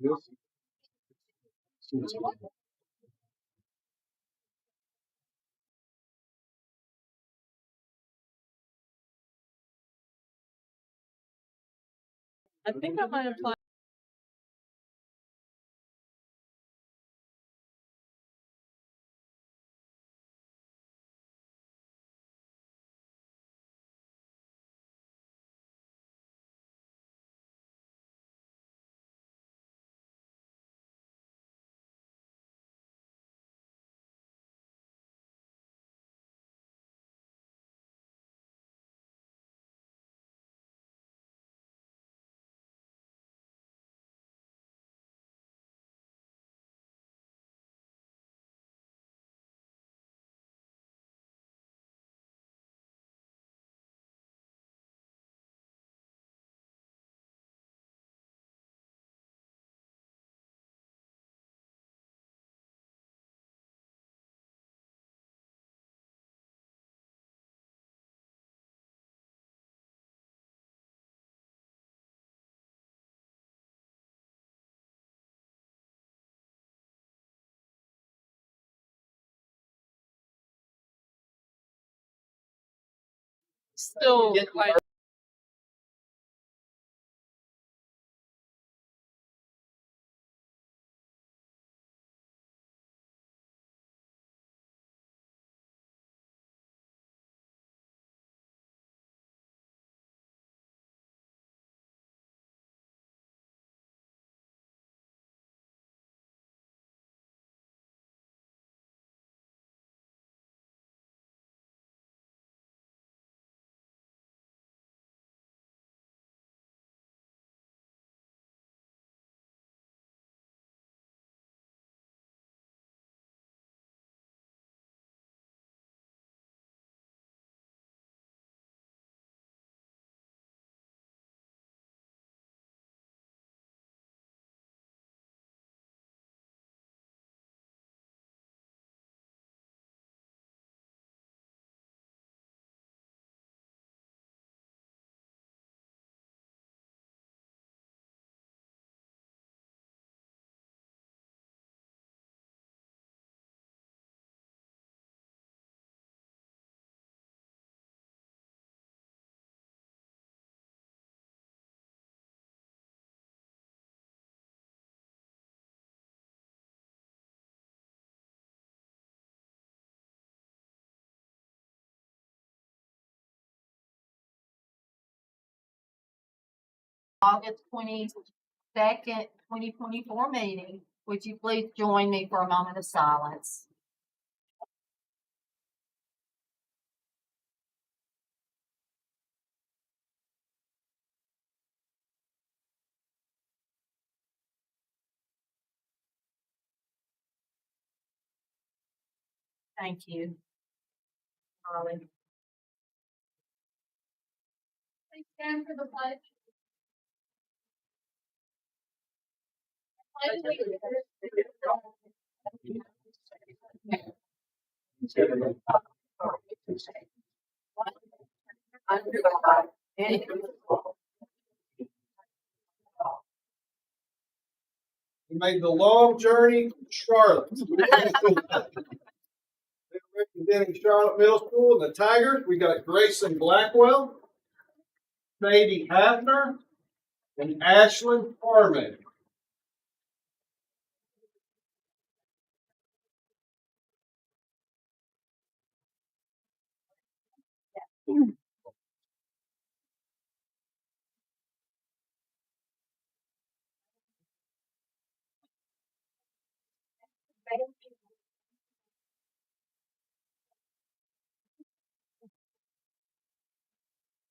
I think I might apply. Still, August 22nd, 2024 meeting. Would you please join me for a moment of silence? Thank you, Charlie. Please stand for the pledge. We made the long journey to Charlotte. Representing Charlotte Middle School and the Tigers, we got Grayson Blackwell, Sadie Hafner, and Ashlyn Farman.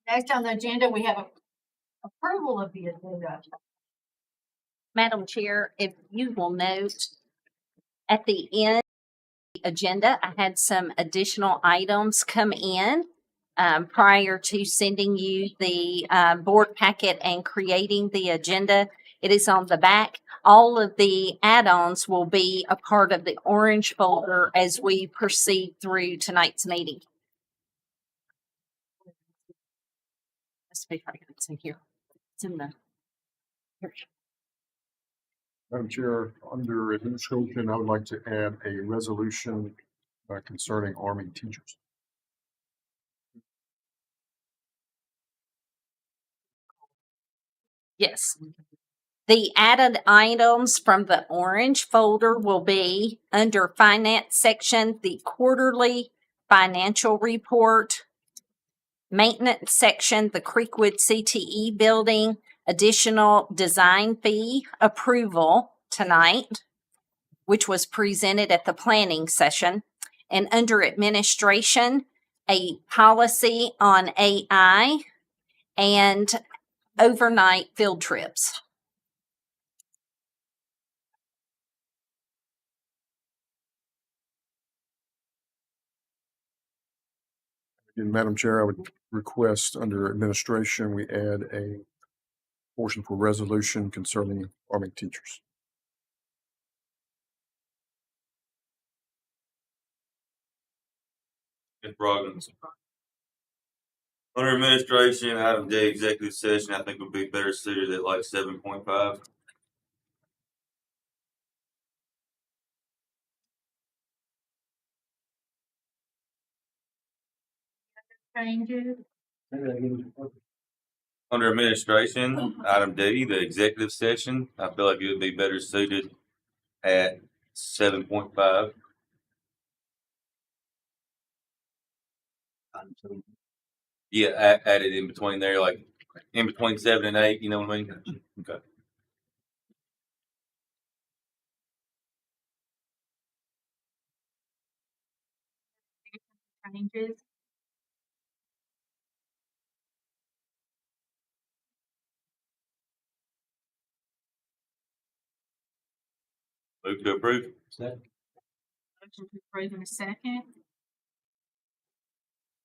Next on the agenda, we have approval of the agenda. Madam Chair, if you will note, at the end of the agenda, I had some additional items come in prior to sending you the board packet and creating the agenda. It is on the back. All of the add-ons will be a part of the orange folder as we proceed through tonight's meeting. Let's see if I can see here. It's in the here. Madam Chair, under administration, I would like to add a resolution concerning Army teachers. Yes. The added items from the orange folder will be under finance section, the quarterly financial report, maintenance section, the Creekwood CTE building, additional design fee approval tonight, which was presented at the planning session, and under administration, a policy on AI and overnight field trips. And Madam Chair, I would request under administration, we add a portion for resolution concerning Army teachers. Ms. Brogdon. Under administration, item J, executive session, I think would be better suited at like 7.5. Changes. Under administration, item D, the executive session, I feel like it would be better suited at 7.5. Yeah, added in between there, like in between 7 and 8, you know what I mean? Okay. Changes. Move to approve. Motion to approve in a second.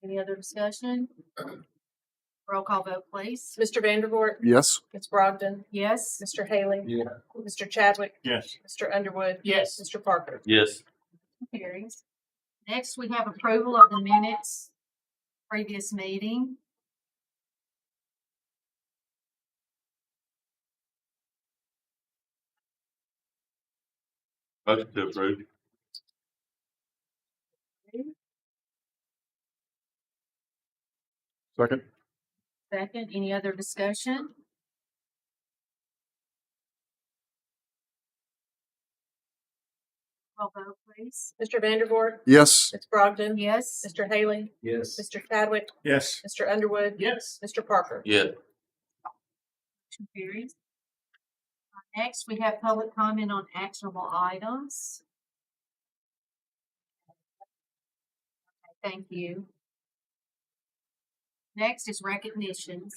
Any other discussion? Roll call vote, please. Mr. Vandervoort, Yes. Ms. Brogdon, Yes. Mr. Haley, Yeah. Mr. Chadwick, Yes. Mr. Underwood. Yes. Mr. Parker. Yes. Carries. Next, we have approval of the minutes, previous meeting. Motion to approve. Second. Second, any other discussion? Roll vote, please. Mr. Vandervoort, Yes. Ms. Brogdon, Yes. Mr. Haley, Yes. Mr. Chadwick, Yes. Mr. Underwood. Yes. Mr. Parker. Yeah. Motion carries. Next, we have public comment on actionable items. Thank you. Next is recognitions.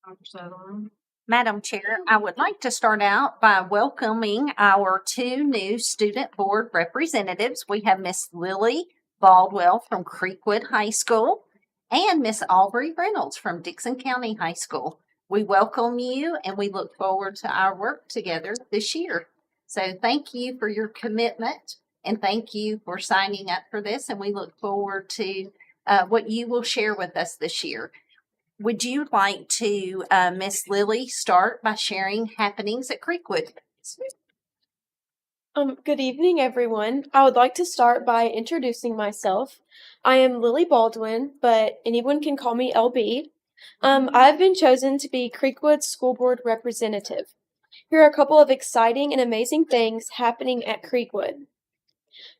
Dr. Sutherland. Madam Chair, I would like to start out by welcoming our two new student board representatives. We have Miss Lily Baldwell from Creekwood High School and Miss Aubrey Reynolds from Dickson County High School. We welcome you and we look forward to our work together this year. So thank you for your commitment and thank you for signing up for this. And we look forward to what you will share with us this year. Would you like to, Miss Lily, start by sharing happenings at Creekwood? Good evening, everyone. I would like to start by introducing myself. I am Lily Baldwin, but anyone can call me LB. I've been chosen to be Creekwood's school board representative. Here are a couple of exciting and amazing things happening at Creekwood.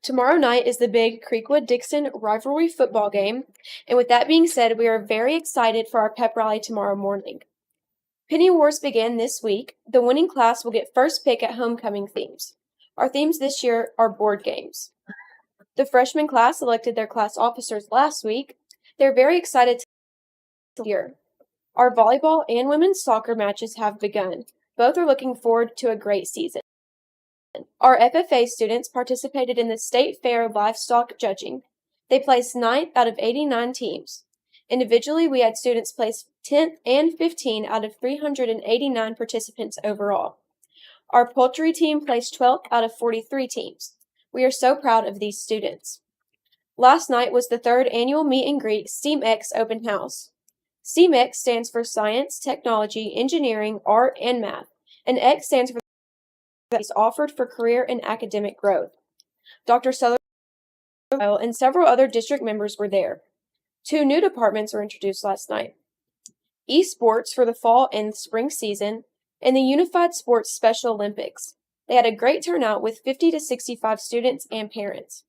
Tomorrow night is the big Creekwood-Dickson rivalry football game, and with that being said, we are very excited for our pep rally tomorrow morning. Penny Wars begin this week. The winning class will get first pick at homecoming themes. Our themes this year are board games. The freshman class elected their class officers last week. They're very excited to hear. Our volleyball and women's soccer matches have begun. Both are looking forward to a great season. Our FFA students participated in the State Fair Livestock Judging. They placed 9th out of 89 teams. Individually, we had students place 10th and 15 out of 389 participants overall. Our poultry team placed 12th out of 43 teams. We are so proud of these students. Last night was the 3rd annual meet and greet STEAMX open house. STEAMX stands for Science, Technology, Engineering, Art, and Math, and X stands for that is offered for career and academic growth. Dr. Sutherland and several other district members were there. 2 new departments were introduced last night. Esports for the fall and spring season, and the Unified Sports Special Olympics. They had a great turnout with 50 to 65 students and parents.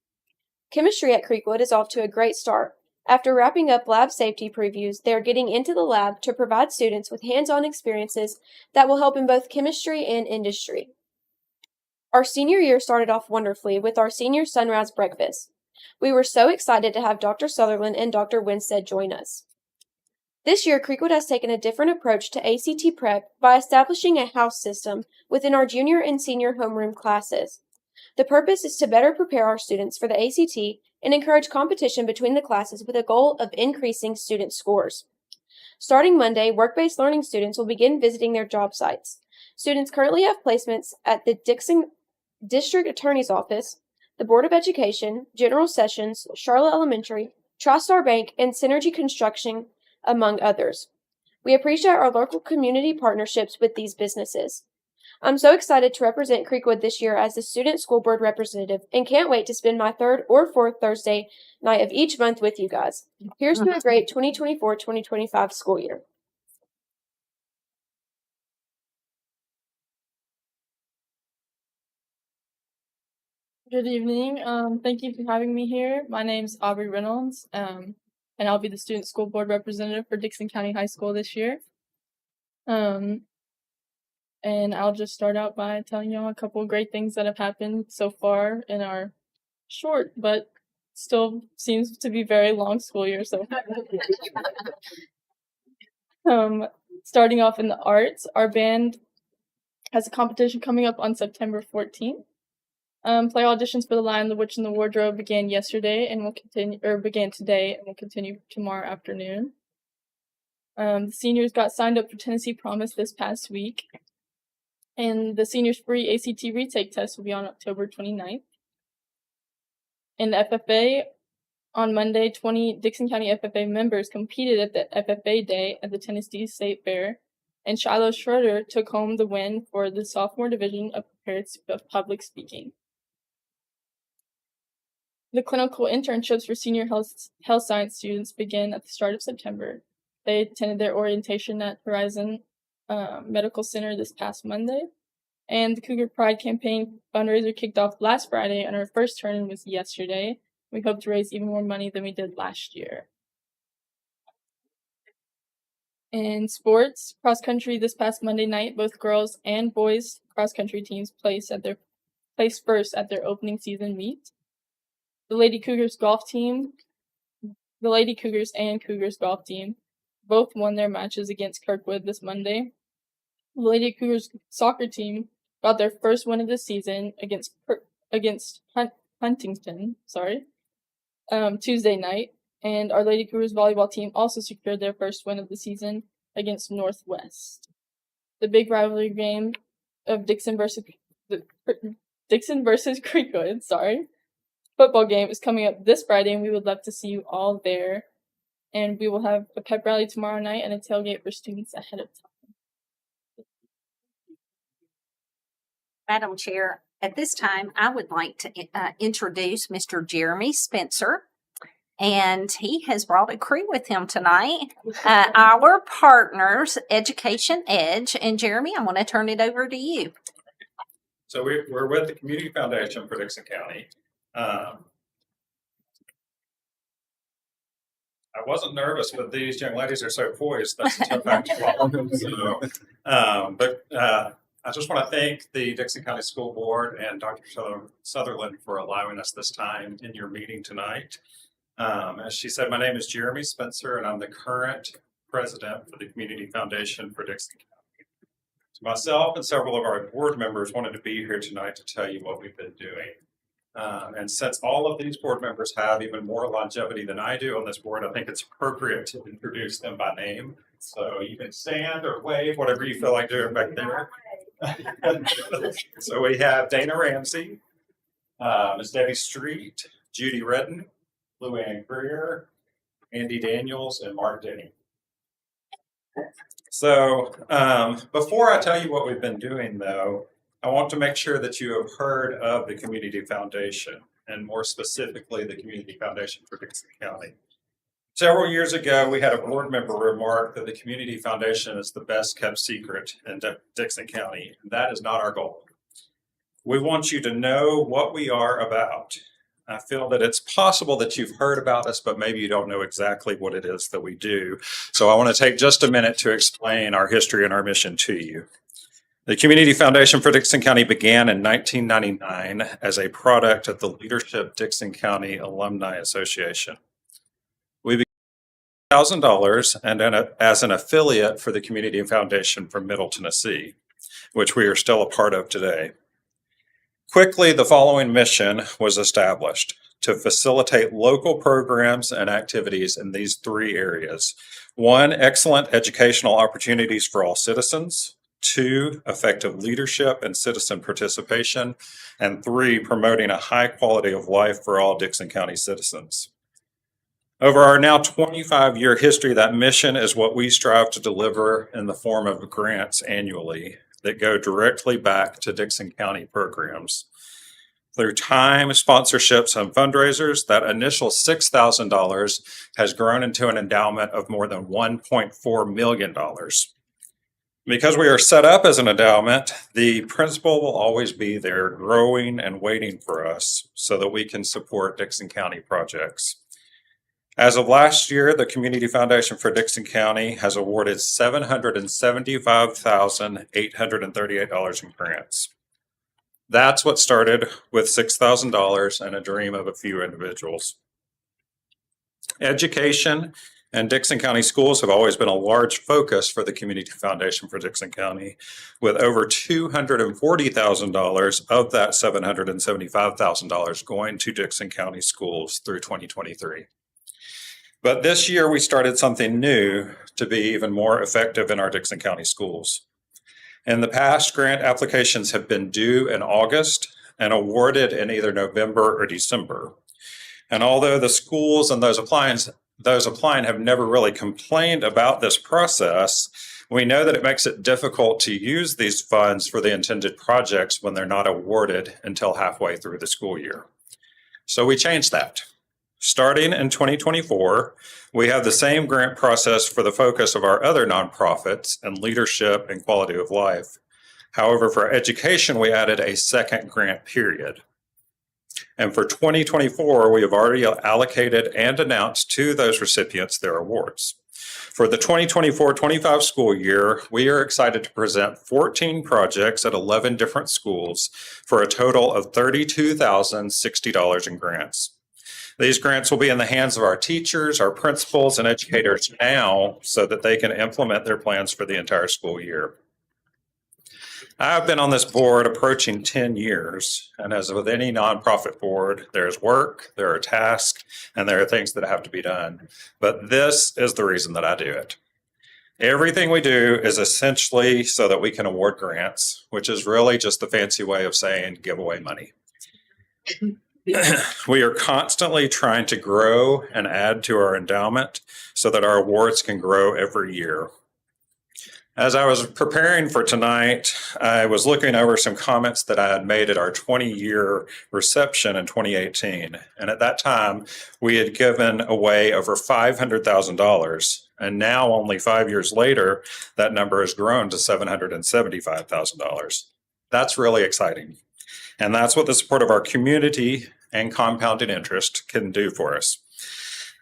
Chemistry at Creekwood is off to a great start. After wrapping up lab safety previews, they are getting into the lab to provide students with hands-on experiences that will help in both chemistry and industry. Our senior year started off wonderfully with our senior sunrise breakfast. We were so excited to have Dr. Sutherland and Dr. Winstead join us. This year, Creekwood has taken a different approach to ACT prep by establishing a house system within our junior and senior homeroom classes. The purpose is to better prepare our students for the ACT and encourage competition between the classes with a goal of increasing student scores. Starting Monday, work-based learning students will begin visiting their job sites. Students currently have placements at the Dickson District Attorney's Office, the Board of Education, General Sessions, Charlotte Elementary, TriStar Bank, and Synergy Construction, among others. We appreciate our local community partnerships with these businesses. I'm so excited to represent Creekwood this year as the student school board representative and can't wait to spend my 3rd or 4th Thursday night of each month with you guys. Here's to a great 2024-2025 school year. Good evening. Thank you for having me here. My name's Aubrey Reynolds, and I'll be the student school board representative for Dickson County High School this year. And I'll just start out by telling y'all a couple of great things that have happened so far in our short, but still seems to be very long school year so far. Starting off in the arts, our band has a competition coming up on September 14th. Play auditions for The Lion, the Witch, and the Wardrobe began yesterday and began today and will continue tomorrow afternoon. The seniors got signed up for Tennessee Promise this past week, and the seniors' free ACT retake test will be on October 29th. In the FFA, on Monday, 20 Dickson County FFA members competed at the FFA Day at the Tennessee State Fair, and Shiloh Schroeder took home the win for the sophomore division of public speaking. The clinical internships for senior health science students begin at the start of September. They attended their orientation at Horizon Medical Center this past Monday, and the Cougar Pride campaign fundraiser kicked off last Friday, and our first turn-in was yesterday. We hope to raise even more money than we did last year. In sports, cross-country this past Monday night, both girls and boys cross-country teams placed first at their opening season meet. The Lady Cougars and Cougars golf team both won their matches against Kirkwood this Monday. The Lady Cougars soccer team got their first win of the season against Huntington, Tuesday night, and our Lady Cougars volleyball team also secured their first win of the season against Northwest. The big rivalry game of Dickson versus Creekwood, football game is coming up this Friday, and we would love to see you all there. And we will have a pep rally tomorrow night and a tailgate for students ahead of time. Madam Chair, at this time, I would like to introduce Mr. Jeremy Spencer, and he has brought a crew with him tonight, our partners, Education Edge. And Jeremy, I want to turn it over to you. So we're with the Community Foundation for Dickson County. I wasn't nervous, but these young ladies are so poised. That's a tough act to follow. But I just want to thank the Dickson County School Board and Dr. Sutherland for allowing us this time in your meeting tonight. As she said, my name is Jeremy Spencer, and I'm the current president for the Community Foundation for Dickson County. So myself and several of our board members wanted to be here tonight to tell you what we've been doing. And since all of these board members have even more longevity than I do on this board, I think it's appropriate to introduce them by name. So you can stand or wave, whatever you feel like doing back there. So we have Dana Ramsey, Ms. Debbie Street, Judy Redden, Luann Greer, Andy Daniels, and Mark Denny. So before I tell you what we've been doing, though, I want to make sure that you have heard of the Community Foundation, and more specifically, the Community Foundation for Dickson County. Several years ago, we had a board member remark that the Community Foundation is the best kept secret in Dickson County. That is not our goal. We want you to know what we are about. I feel that it's possible that you've heard about us, but maybe you don't know exactly what it is that we do. So I want to take just a minute to explain our history and our mission to you. The Community Foundation for Dickson County began in 1999 as a product of the Leadership Dickson County Alumni Association. We began with $1,000 and then as an affiliate for the Community Foundation for Middle Tennessee, which we are still a part of today. Quickly, the following mission was established: to facilitate local programs and activities in these three areas. 1, excellent educational opportunities for all citizens. 2, effective leadership and citizen participation. And 3, promoting a high quality of life for all Dickson County citizens. Over our now 25-year history, that mission is what we strive to deliver in the form of grants annually that go directly back to Dickson County programs. Through time, sponsorships, and fundraisers, that initial $6,000 has grown into an endowment of more than $1.4 million. Because we are set up as an endowment, the principal will always be there growing and waiting for us so that we can support Dickson County projects. As of last year, the Community Foundation for Dickson County has awarded $775,838 in grants. That's what started with $6,000 and a dream of a few individuals. Education and Dickson County schools have always been a large focus for the Community Foundation for Dickson County, with over $240,000 of that $775,000 going to Dickson County schools through 2023. But this year we started something new to be even more effective in our Dickson County schools. In the past, grant applications have been due in August and awarded in either November or December. And although the schools and those applying have never really complained about this process, we know that it makes it difficult to use these funds for the intended projects when they're not awarded until halfway through the school year. So we changed that. Starting in 2024, we have the same grant process for the focus of our other nonprofits and leadership and quality of life. However, for education, we added a second grant period. And for 2024, we have already allocated and announced to those recipients their awards. For the 2024-25 school year, we are excited to present 14 projects at 11 different schools for a total of $32,060 in grants. These grants will be in the hands of our teachers, our principals, and educators now so that they can implement their plans for the entire school year. I've been on this board approaching 10 years, and as with any nonprofit board, there's work, there are tasks, and there are things that have to be done. But this is the reason that I do it. Everything we do is essentially so that we can award grants, which is really just the fancy way of saying give away money. We are constantly trying to grow and add to our endowment so that our awards can grow every year. As I was preparing for tonight, I was looking over some comments that I had made at our 20-year reception in 2018. And at that time, we had given away over $500,000. And now, only 5 years later, that number has grown to $775,000. That's really exciting. And that's what the support of our community and compounded interest can do for us.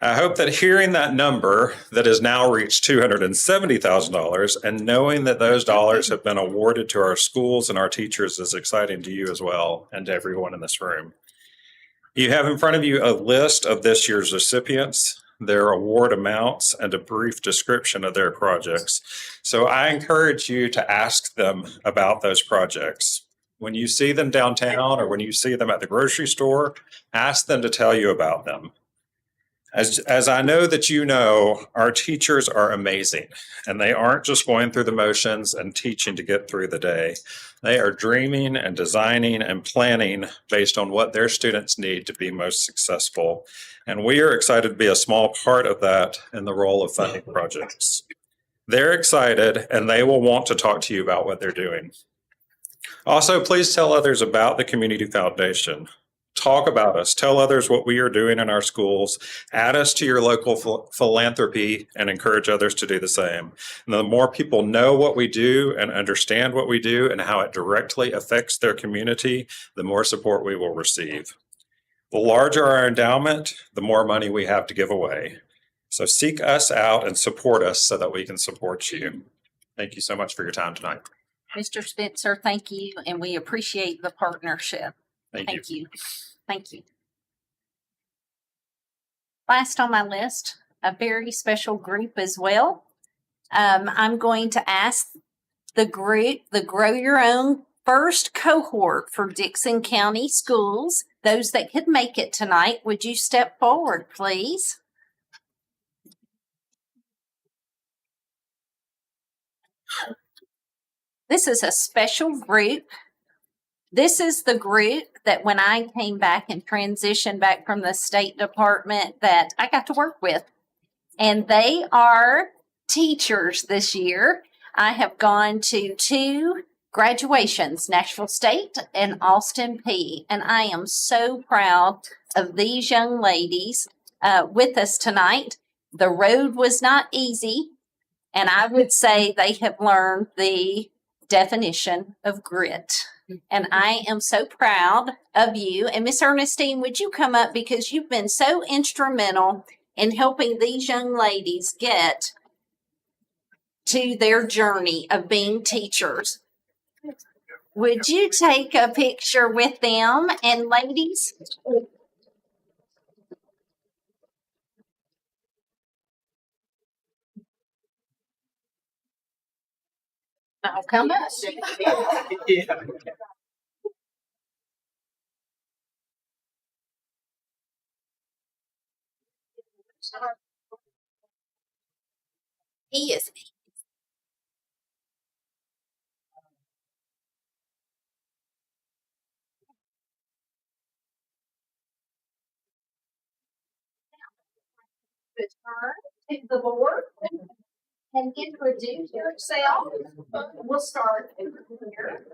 I hope that hearing that number that has now reached $270,000 and knowing that those dollars have been awarded to our schools and our teachers is exciting to you as well and to everyone in this room. You have in front of you a list of this year's recipients, their award amounts, and a brief description of their projects. So I encourage you to ask them about those projects. When you see them downtown or when you see them at the grocery store, ask them to tell you about them. As I know that you know, our teachers are amazing, and they aren't just going through the motions and teaching to get through the day. They are dreaming and designing and planning based on what their students need to be most successful. And we are excited to be a small part of that in the role of funding projects. They're excited, and they will want to talk to you about what they're doing. Also, please tell others about the Community Foundation. Talk about us. Tell others what we are doing in our schools. Add us to your local philanthropy and encourage others to do the same. And the more people know what we do and understand what we do and how it directly affects their community, the more support we will receive. The larger our endowment, the more money we have to give away. So seek us out and support us so that we can support you. Thank you so much for your time tonight. Mr. Spencer, thank you, and we appreciate the partnership. Thank you. Thank you. Thank you. Last on my list, a very special group as well. I'm going to ask the group, the Grow Your Own first cohort for Dickson County Schools. Those that could make it tonight, would you step forward, please? This is a special group. This is the group that when I came back and transitioned back from the State Department that I got to work with. And they are teachers this year. I have gone to 2 graduations, Nashville State and Austin P. And I am so proud of these young ladies with us tonight. The road was not easy. And I would say they have learned the definition of grit. And I am so proud of you. And Miss Ernestine, would you come up because you've been so instrumental in helping these young ladies get to their journey of being teachers. Would you take a picture with them? And ladies, I'll come up. He is. Return to the board and introduce yourself. We'll start here.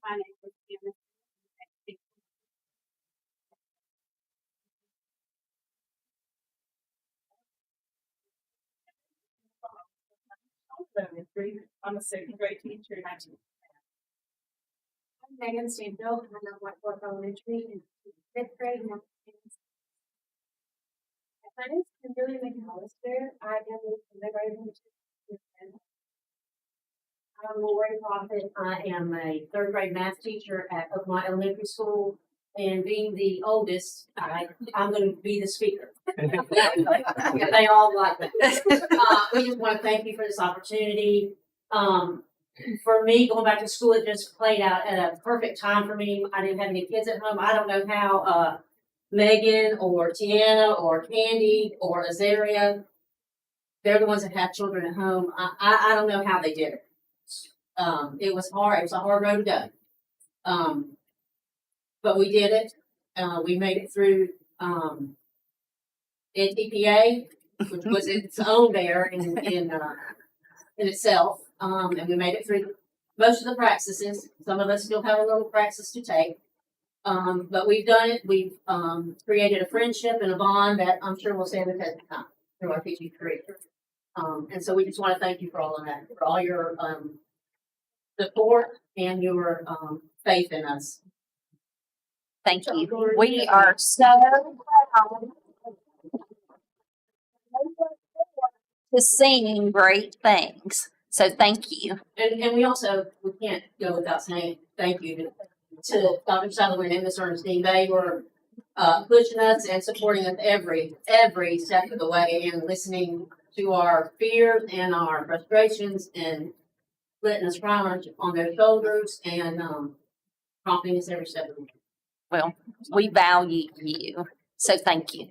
My name is Janice. I'm a second grade teacher. I'm Megan Stanfield, and I'm at Whiteford Elementary in 5th grade. My name is Kimberly McAllister. I am with kindergarten. I'm Lori Profit. I am a 3rd grade math teacher at Oakmont Elementary School. And being the oldest, I'm going to be the speaker. They all like that. We just want to thank you for this opportunity. For me, going back to school, it just played out at a perfect time for me. I didn't have any kids at home. I don't know how Megan or Tiana or Candy or Azaria, they're the ones that have children at home. I don't know how they did it. It was hard. It was a hard road to go. But we did it. We made it through NTPA, which was its own bear in itself. And we made it through most of the practices. Some of us still have a little practice to take. But we've done it. We've created a friendship and a bond that I'm sure we'll stand the test of time through our teaching career. And so we just want to thank you for all of that, for all your support and your faith in us. Thank you. We are so proud to sing great things. So thank you. And we can't go without saying thank you to Dr. Sutherland and Miss Ernestine. They were pushing us and supporting us every step of the way and listening to our fears and our frustrations and letting us cry on their shoulders and prompting us every step of the way. Well, we value you. So thank you.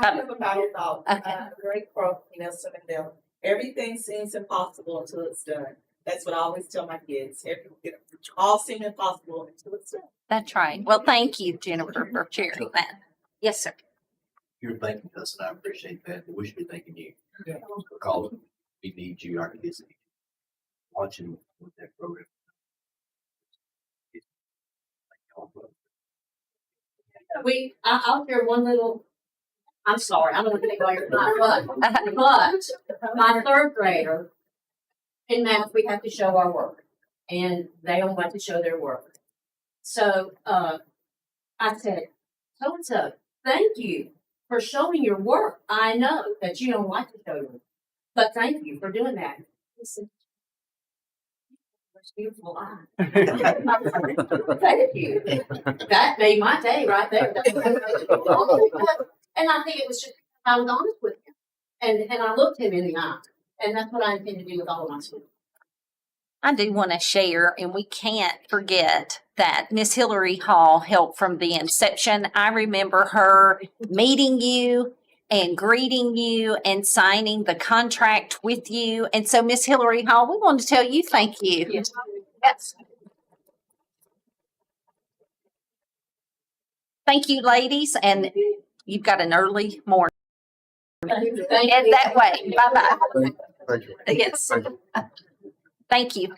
I have a battle thought. Okay. Great quote, Nelson Mandela. Everything seems impossible until it's done. That's what I always tell my kids. All seem impossible until it's done. That's right. Well, thank you, Jennifer, for sharing that. Yes, sir. You're thanking us, and I appreciate that, but we should be thanking you. Because we need you, our kids, watching with that program. I'll share one little, I'm sorry, I don't want to take all your time, but my third grader, in math, we have to show our work, and they don't like to show their work. So, I said, so-and-so, thank you for showing your work. I know that you don't like to show your work, but thank you for doing that. He said, beautiful eye. Thank you. That made my day right there. And I think it was just, I was honest with him. And I looked him in the eye. And that's what I intend to do with all of my students. I do want to share, and we can't forget that Miss Hillary Hall helped from the inception. I remember her meeting you and greeting you and signing the contract with you. And so, Miss Hillary Hall, we want to tell you thank you. Yes. Thank you, ladies. And you've got an early morning. Head that way. Bye-bye. Thank you. Yes. Thank you. Thank you.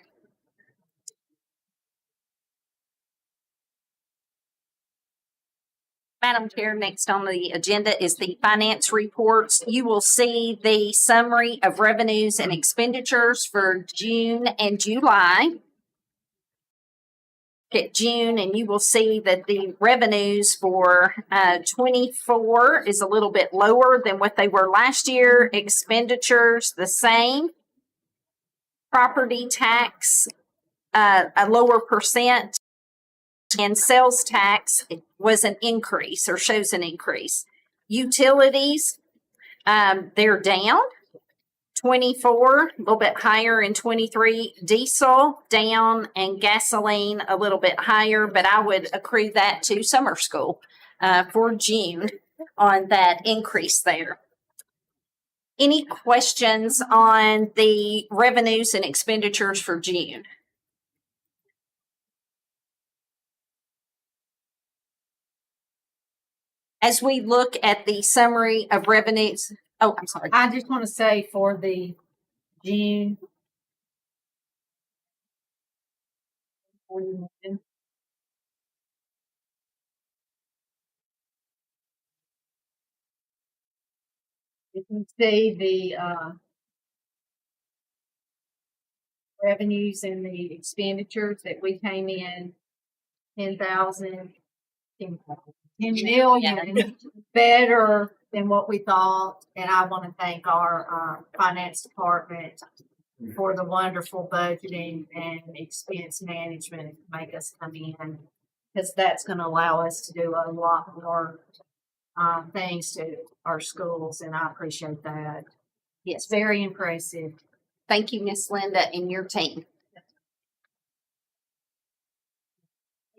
Madam Chair, next on the agenda is the finance reports. You will see the summary of revenues and expenditures for June and July. At June, and you will see that the revenues for 24 is a little bit lower than what they were last year. Expenditures the same. Property tax a lower percent, and sales tax was an increase or shows an increase. Utilities, they're down 24, a little bit higher in 23. Diesel down, and gasoline a little bit higher, but I would accrue that to summer school for June on that increase there. Any questions on the revenues and expenditures for June? As we look at the summary of revenues, oh, I'm sorry. I just want to say for the June. You can see the revenues and the expenditures that we came in 10 million better than what we thought. And I want to thank our finance department for the wonderful budgeting and expense management to make us come in, because that's going to allow us to do a lot more things to our schools, and I appreciate that. Yes, Very impressive. thank you, Miss Linda, and your team.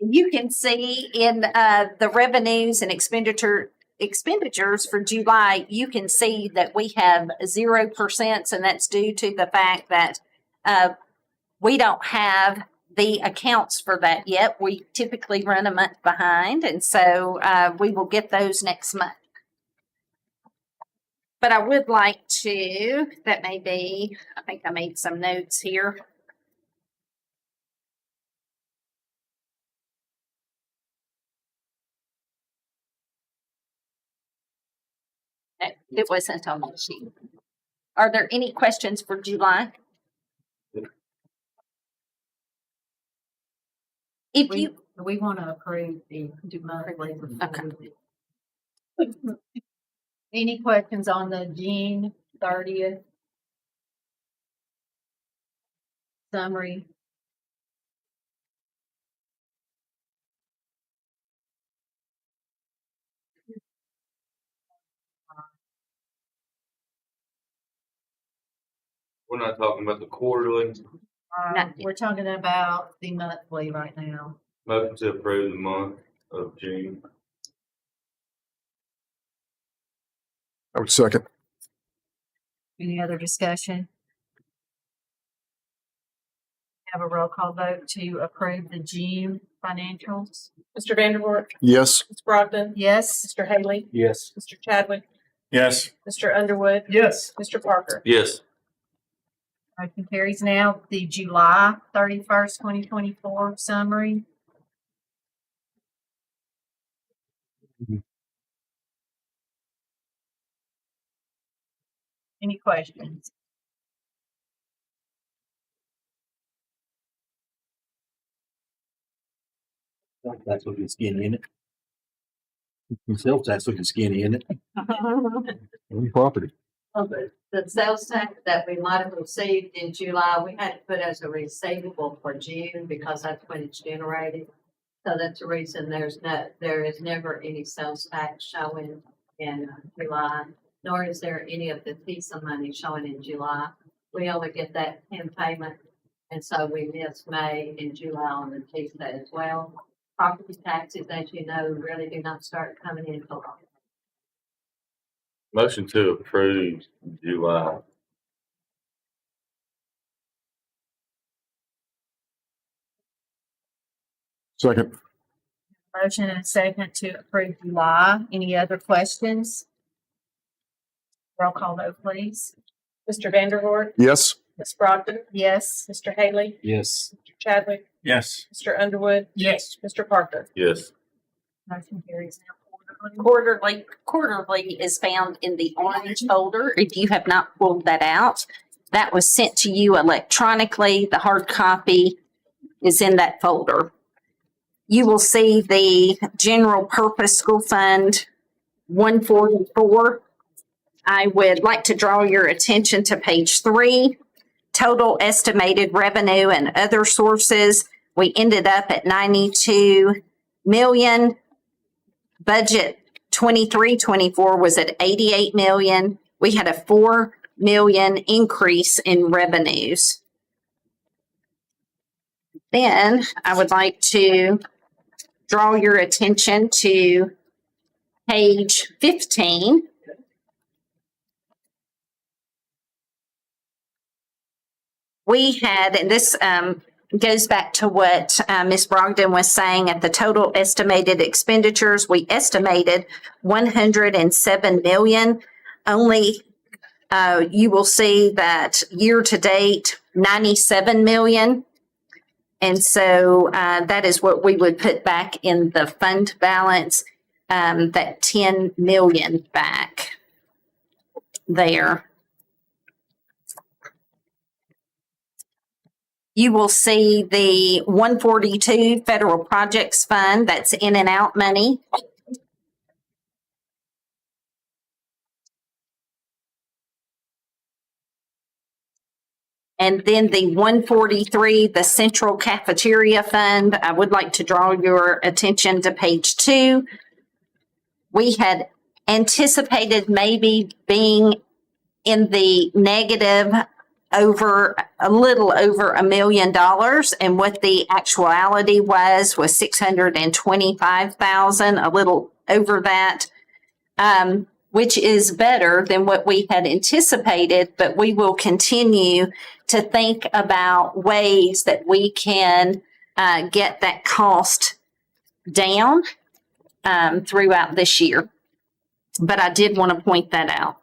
You can see in the revenues and expenditures for July, you can see that we have 0%, and that's due to the fact that we don't have the accounts for that yet. We typically run a month behind, and so we will get those next month. But I would like to, that may be, I think I made some notes here. It wasn't on the sheet. Are there any questions for July? If you We want to approve the monthly. Okay. Any questions on the June 30th summary? We're not talking about the quarterly. We're talking about the monthly right now. Motion to approve the month of June. I would second. Any other discussion? Have a roll call vote to approve the June financials. Mr. Vanderwerf, Yes. Ms. Brogdon, Yes. Mr. Haley, Yes. Mr. Chadwick, Yes. Mr. Underwood, Yes. Mr. Parker. Yes. Motion carries. Now the July 31st, 2024 summary. Any questions? That's looking skinny, isn't it? Sales tax looking skinny, isn't it? Property. The sales tax that we might have received in July, we had to put as a receivable for June because that's when it's generated. So that's the reason there is never any sales tax showing in July, nor is there any of the TISA money showing in July. We only get that in payment, and so we miss May and July on the TISA as well. Property taxes, as you know, really do not start coming in until August. Motion to approve July. Second. Motion and a second to approve July. Any other questions? Roll call vote, please. Mr. Vanderwerf, Yes. Ms. Brogdon, Yes. Mr. Haley, Yes. Mr. Chadwick, Yes. Mr. Underwood, Yes. Mr. Parker. Yes. Motion carries. Now quarterly. Quarterly is found in the orange folder. If you have not pulled that out, that was sent to you electronically. The hard copy is in that folder. You will see the general purpose school fund 144. I would like to draw your attention to page 3. Total estimated revenue and other sources. We ended up at 92 million. Budget 23-24 was at 88 million. We had a 4 million increase in revenues. Then I would like to draw your attention to page 15. We had, and this goes back to what Ms. Brogdon was saying at the total estimated expenditures. We estimated 107 million. Only you will see that year to date, 97 million. And so that is what we would put back in the fund balance, that 10 million back there. You will see the 142 federal projects fund, that's in and out money. And then the 143, the central cafeteria fund, I would like to draw your attention to page 2. We had anticipated maybe being in the negative over a little over $1 million, and what the actuality was 625,000, a little over that, which is better than what we had anticipated. But we will continue to think about ways that we can get that cost down throughout this year. But I did want to point that out.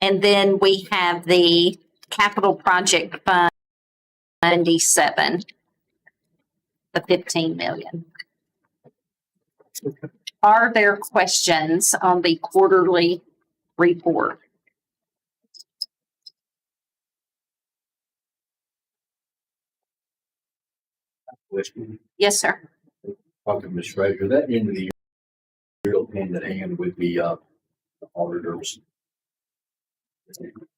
And then we have the capital project fund 97, the 15 million. Are there questions on the quarterly report? Question. Yes, sir. Talking to Ms. Frazier, that end of the year, real hand in hand with the auditors.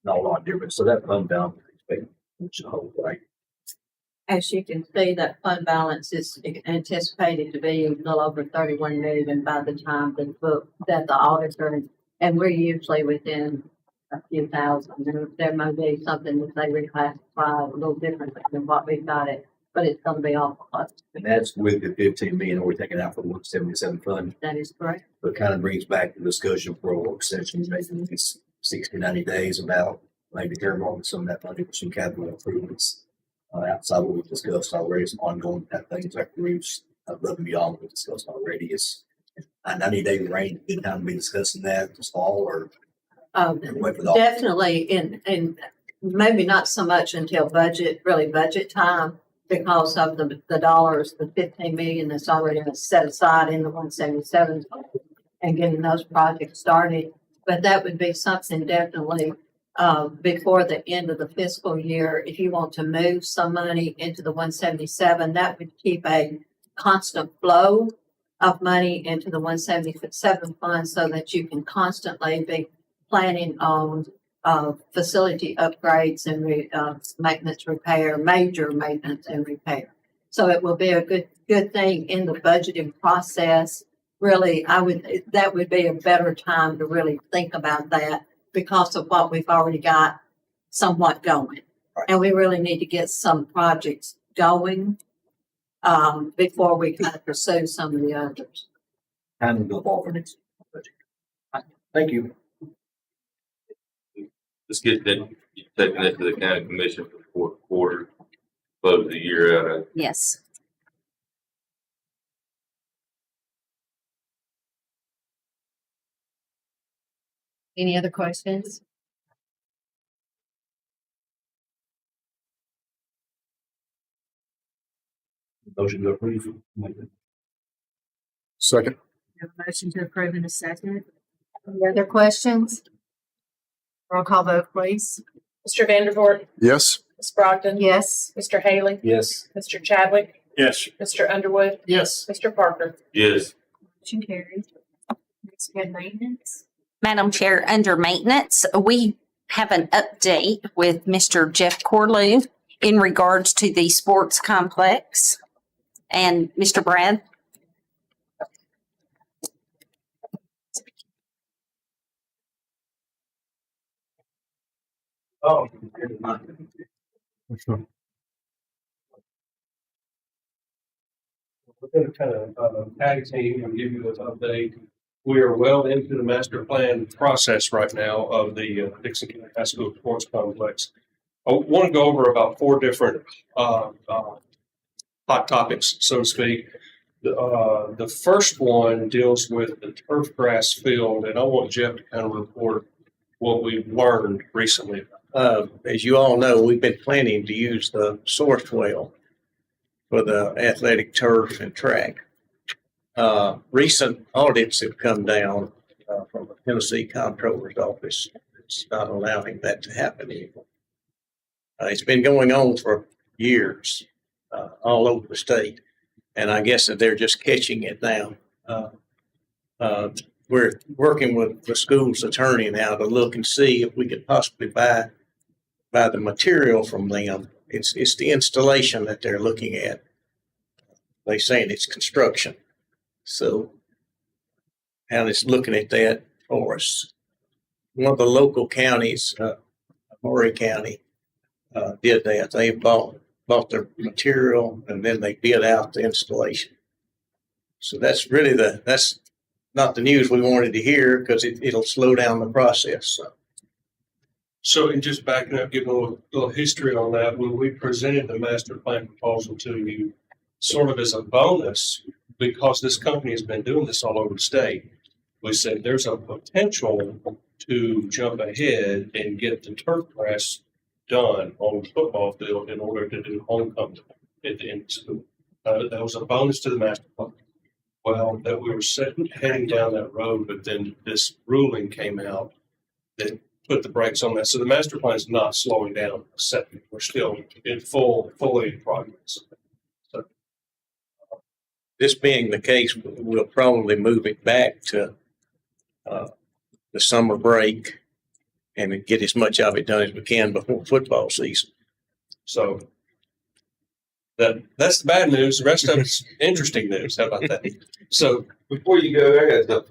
Not a lot different. So that fund balance is expected to hold, right? As you can see, that fund balance is anticipated to be a little over 31 million by the time that the auditor, and we're usually within a few thousand. There may be something that they reclassify a little different than what we've got it, but it's going to be awful close. And that's with the 15 million we're taking out for the 177 fund. That is correct. But kind of brings back the discussion for a work session, maybe it's 60, 90 days about maybe earmark some of that money for some capital improvements. Outside what we've discussed already, some ongoing type things like roofs, above and beyond what we discussed already. Is I 90 day range, good time to be discussing that this fall or wait for the Definitely, and maybe not so much until budget time, because of the dollars, the 15 million that's already been set aside in the 177 and getting those projects started. But that would be something definitely before the end of the fiscal year. If you want to move some money into the 177, that would keep a constant flow of money into the 177 fund so that you can constantly be planning on facility upgrades and maintenance repair, major maintenance and repair. So it will be a good thing in the budgeting process. Really, that would be a better time to really think about that because of what we've already got somewhat going. And we really need to get some projects going before we kind of pursue some of the others. Kind of go forward next budget. Thank you. Let's get that, taking that to the county commission for the fourth quarter, close the year out. Yes. Any other questions? Motion to approve. Second. We have a motion to approve in a second. Any other questions? Roll call vote, please. Mr. Vandervoort, Yes. Ms. Brogdon, Yes. Mr. Haley, Yes. Mr. Chadwick, Yes. Mr. Underwood, Yes. Mr. Parker. Yes. Motion carried. Next, we have maintenance. Madam Chair, under maintenance, we have an update with Mr. Jeff Corlew in regards to the sports complex. And Mr. Brad? Oh. We're going to kind of tag team and give you this update. We are well into the master plan process right now of the Dickson County High School Sports Complex. I want to go over about 4 different hot topics, so to speak. The first one deals with the turf grass field, and I want Jeff to kind of report what we've learned recently. As you all know, we've been planning to use the source well for the athletic turf and track. Recent audits have come down from the Tennessee Comptroller's Office. It's not allowing that to happen anymore. It's been going on for years all over the state, and I guess that they're just catching it now. We're working with the school's attorney now to look and see if we could possibly buy the material from them. It's the installation that they're looking at. They're saying it's construction. So, and it's looking at that for us. One of the local counties, Maury County, did that. They bought their material and then they bid out the installation. So that's really that's not the news we wanted to hear because it'll slow down the process. So, and just backing up, giving a little history on that, when we presented the master plan proposal to you, sort of as a bonus, because this company has been doing this all over the state, we said there's a potential to jump ahead and get the turf grass done on the football field in order to do homecoming at the end of school. That was a bonus to the master plan. Well, that we were heading down that road, but then this ruling came out that put the brakes on that. So the master plan is not slowing down a second. We're still in fully in progress. So, this being the case, we'll probably move it back to the summer break and get as much of it done as we can before football season. So that's the bad news. The rest of it's interesting news. How about that? So Before you go,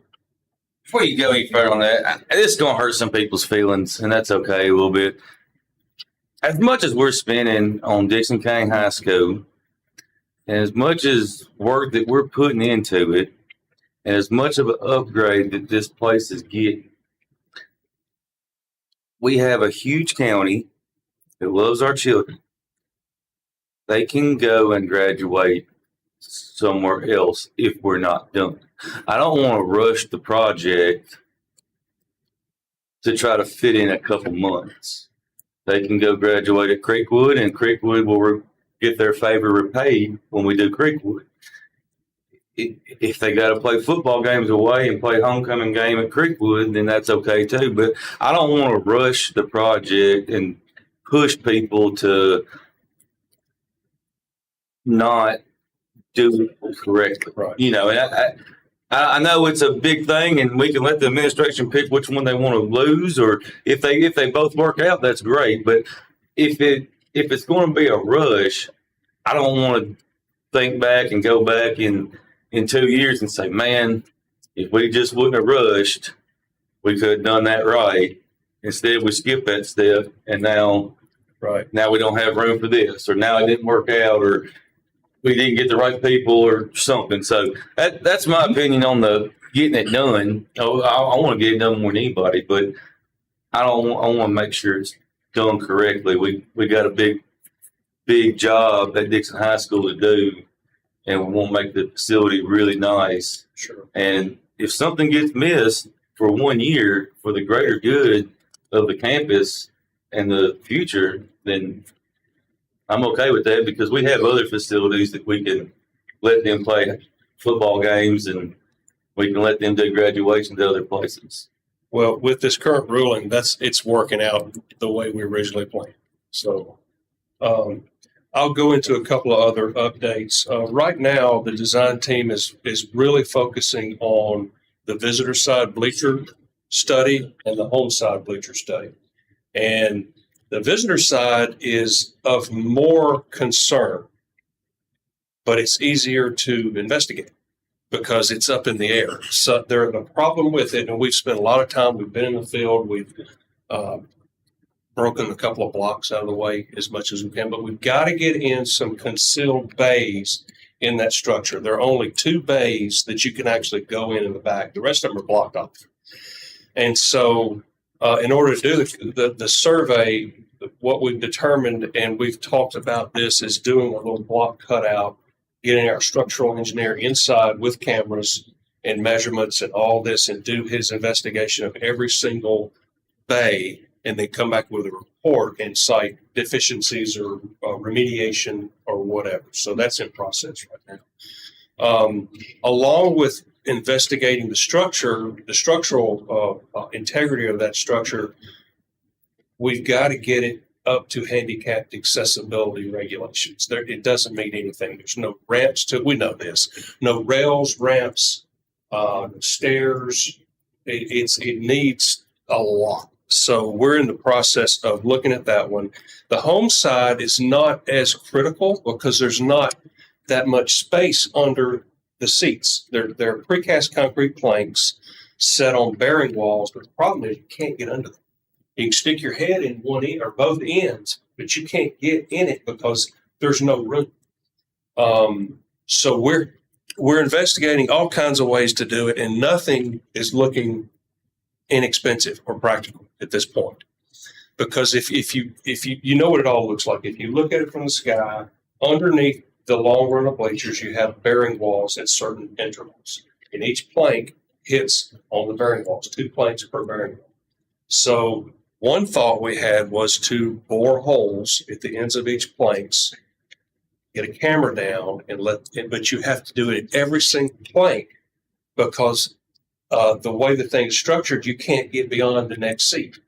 before you go any further on that, this is going to hurt some people's feelings, and that's okay a little bit. As much as we're spending on Dickson County High School, and as much as work that we're putting into it, and as much of an upgrade that this place is getting, we have a huge county that loves our children. They can go and graduate somewhere else if we're not done. I don't want to rush the project to try to fit in a couple months. They can go graduate at Creekwood, and Creekwood will get their favor repaid when we do Creekwood. If they got to play football games away and play homecoming game at Creekwood, then that's okay too. But I don't want to rush the project and push people to not do it correctly. Right. You know, and I know it's a big thing, and we can let the administration pick which one they want to lose, or if they both work out, that's great. But if it's going to be a rush, I don't want to think back and go back in 2 years and say, man, if we just wouldn't have rushed, we could have done that right. Instead, we skipped that step, and now we don't have room for this, or now it didn't work out, or we didn't get the right people or something. So that's my opinion on the getting it done. Oh, I want to get it done more than anybody, but I want to make sure it's done correctly. We got a big job at Dickson High School to do, and we want to make the facility really nice. Sure. And if something gets missed for 1 year for the greater good of the campus and the future, then I'm okay with that, because we have other facilities that we can let them play football games, and we can let them do graduations at other places. Well, with this current ruling, it's working out the way we originally planned. So I'll go into a couple of other updates. Right now, the design team is really focusing on the visitor side bleacher study and the home side bleacher study. And the visitor side is of more concern, but it's easier to investigate because it's up in the air. So there's a problem with it, and we've spent a lot of time. We've been in the field. We've broken a couple of blocks out of the way as much as we can, but we've got to get in some concealed bays in that structure. There are only 2 bays that you can actually go in the back. The rest of them are blocked off. And so in order to do the survey, what we've determined, and we've talked about this, is doing a little block cutout, getting our structural engineer inside with cameras and measurements and all this, and do his investigation of every single bay, and then come back with a report and cite deficiencies or remediation or whatever. So that's in process right now. Along with investigating the structural integrity of that structure, we've got to get it up to handicapped accessibility regulations. It doesn't mean anything. There's no ramps to it. We know this. No rails, ramps, stairs. It needs a lot. So we're in the process of looking at that one. The home side is not as critical because there's not that much space under the seats. They're precast concrete planks set on bearing walls, but the problem is you can't get under them. You can stick your head in one end or both ends, but you can't get in it because there's no room. So we're investigating all kinds of ways to do it, and nothing is looking inexpensive or practical at this point. Because if you know what it all looks like. If you look at it from the sky, underneath the long run of bleachers, you have bearing walls at certain intervals, and each plank hits on the bearing walls, 2 planks per bearing wall. So one thought we had was to bore holes at the ends of each planks, get a camera down, but you have to do it at every single plank because the way the thing is structured, you can't get beyond the next seat.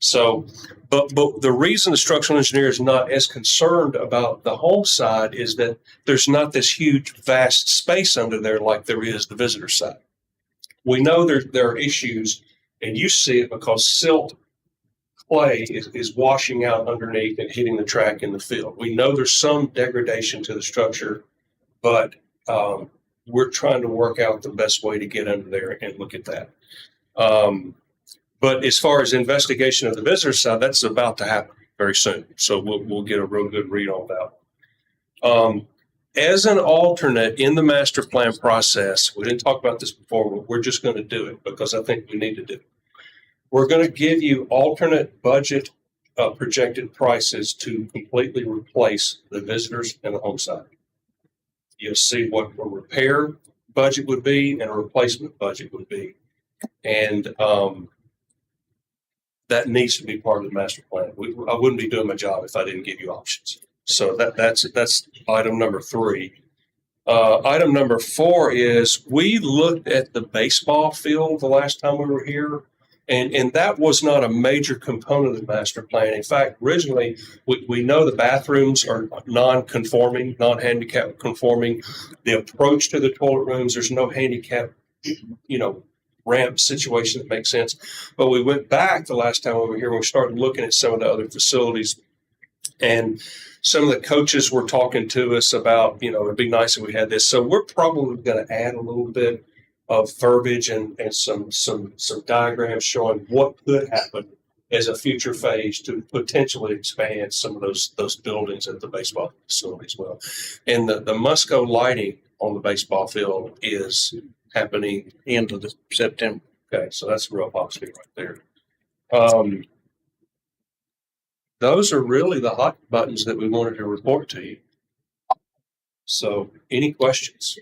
So, but the reason the structural engineer is not as concerned about the home side is that there's not this huge, vast space under there like there is the visitor side. We know there are issues, and you see it because silt clay is washing out underneath and hitting the track in the field. We know there's some degradation to the structure, but we're trying to work out the best way to get under there and look at that. But as far as investigation of the visitor side, that's about to happen very soon. So we'll get a real good read on that. As an alternate in the master plan process, we didn't talk about this before, but we're just going to do it because I think we need to do it. We're going to give you alternate budget projected prices to completely replace the visitors and the home side. You'll see what a repair budget would be and a replacement budget would be. And that needs to be part of the master plan. I wouldn't be doing my job if I didn't give you options. So that's item number 3. Item number 4 is we looked at the baseball field the last time we were here, and that was not a major component of the master plan. In fact, originally, we know the bathrooms are non-conforming, non-handicap conforming. The approach to the toilet rooms, there's no handicap, ramp situation that makes sense. But we went back the last time we were here and we started looking at some of the other facilities. And some of the coaches were talking to us about, it'd be nice if we had this. So we're probably going to add a little bit of verbiage and some diagrams showing what could happen as a future phase to potentially expand some of those buildings at the baseball facility as well. And the Musco lighting on the baseball field is happening End of September. Okay, so that's a real positive right there. Those are really the hot buttons that we wanted to report to you. So, any questions?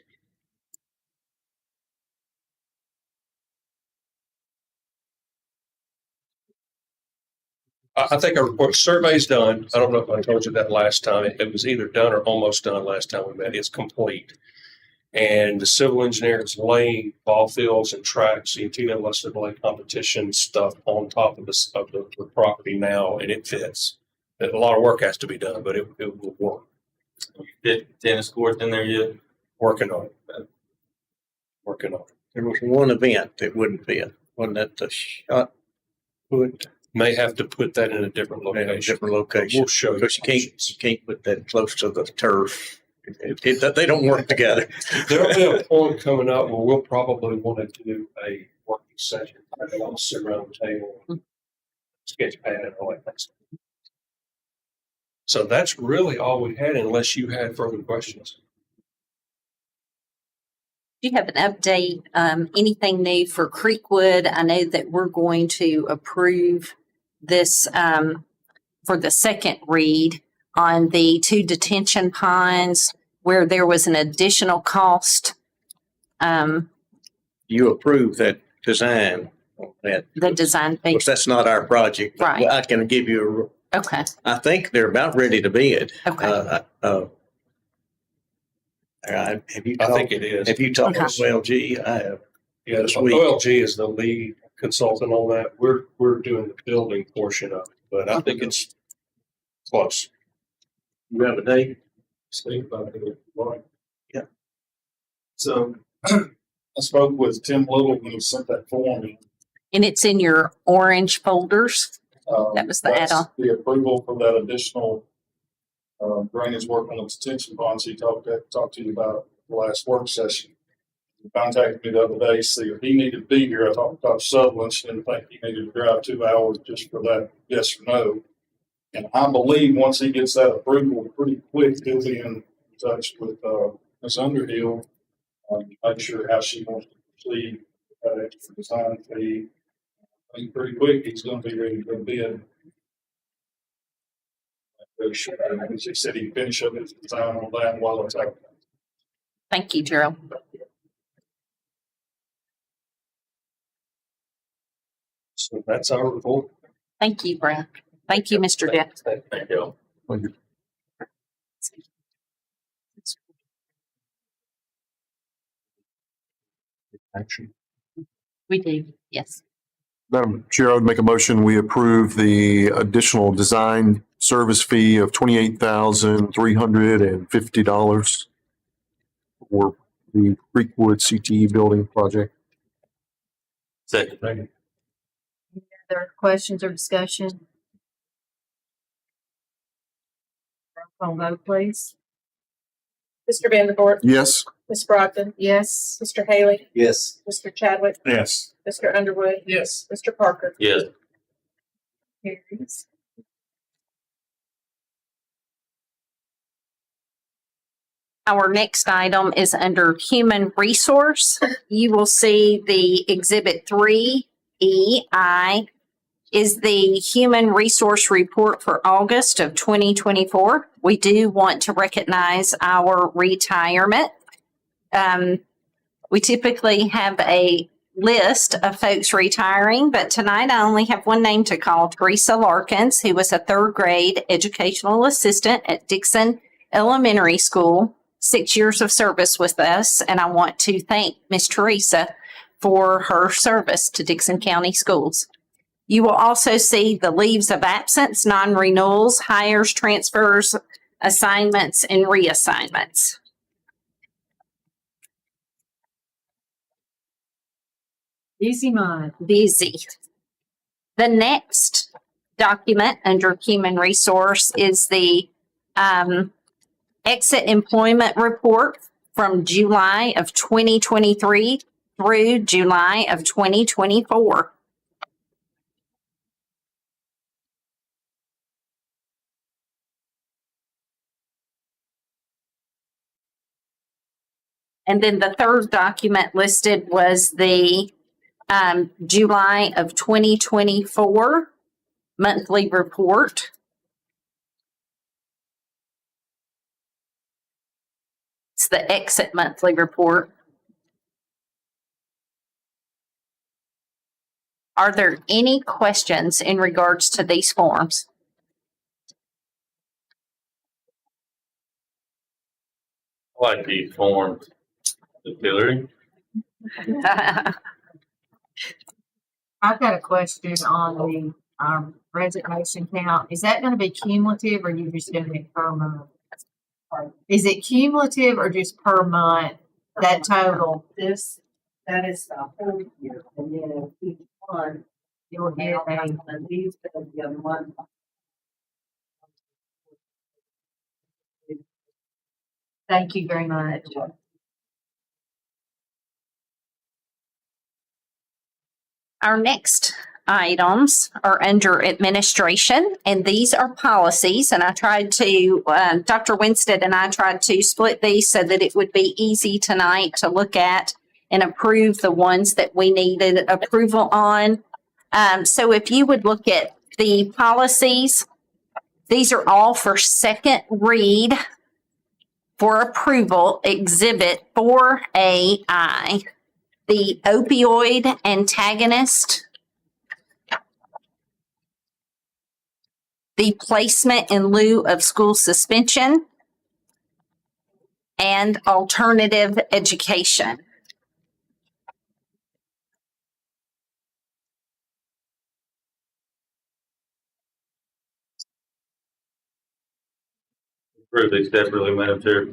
I think our report survey's done. I don't know if I told you that last time. It was either done or almost done last time we met. It's complete. And the civil engineer is laying ball fields and tracks, CNT to lay competition stuff on top of the property now, and it fits. A lot of work has to be done, but it will work. Fit tennis court in there yet? Working on it. There was one event that wouldn't fit. Wasn't that the shot put? May have to put that in a different location. We'll show you. Because you can't put that close to the turf. They don't work together. There'll be a point coming up where we'll probably want to do a working session. I'll sit around the table, sketch pad and all that kind of stuff. So that's really all we had, unless you had further questions. Do you have an update, anything new for Creekwood? I know that we're going to approve this for the second read on the 2 detention ponds where there was an additional cost. You approve that design. The design fee. Of course, that's not our project. Right. I can give you Okay. I think they're about ready to bid. Okay. Have you I talked, think it is. have you talked to OLG? I have. Yeah, this week. OLG is the lead consultant on that. We're doing the building portion of it, but I think it's close. You have a date? Steve, I think it's right. Yeah. So I spoke with Tim Little when he sent that form. And it's in your orange folders. That was the That's add-on. the approval for that additional drainage work on the detention ponds he talked to you about the last work session. He contacted me the other day to see if he needed to be here. I talked to Sutherland. She didn't think he needed to drive 2 hours just for that yes or no. And I believe once he gets that approval pretty quick, he'll be in touch with Ms. Underhill make sure how she wants to proceed with that extra design fee. I think pretty quick he's going to be ready to go bid. He said he'd finish up his design on that while it's out. Thank you, Gerald. So that's our report. Thank you, Brad. Thank you, Mr. Jeff. Thank you. Thank you. Action. We do, yes. Madam Chair, I would make a motion, we approve the additional design service fee of $28,350 for the Creekwood CTE building project. Second. Any other questions or discussion? Roll call vote, please. Mr. Vandervoort, Yes. Ms. Brogdon, Yes. Mr. Haley, Yes. Mr. Chadwick, Yes. Mr. Underwood, Yes. Mr. Parker. Yes. Carries. Our next item is under human resource. You will see the exhibit 3EI is the Human Resource Report for August of 2024. We do want to recognize our retirement. We typically have a list of folks retiring, but tonight I only have one name to call, Teresa Larkins, who was a third grade educational assistant at Dickson Elementary School, 6 years of service with us, and I want to thank Miss Teresa for her service to Dickson County Schools. You will also see the leaves of absence, non-renewals, hires, transfers, assignments, and reassignments. Easy month. Busy. The next document under human resource is the exit employment report from July of 2023 through July of 2024. And then the third document listed was the July of 2024 monthly report. It's the exit monthly report. Are there any questions in regards to these forms? I like these forms. Hillary? I've got a question on the resignation count. Is that going to be cumulative or you just doing it per month? Is it cumulative or just per month? That total? That is the whole year, and then each one, You'll get a, and these will be a month. thank you very much. Our next items are under administration, and these are policies. And I tried to, Dr. Winstead and I tried to split these so that it would be easy tonight to look at and approve the ones that we needed approval on. So if you would look at the policies, these are all for second read for approval. Exhibit 4AI. The opioid antagonist, the placement in lieu of school suspension, and alternative education. Approve these separately, Madam Chair.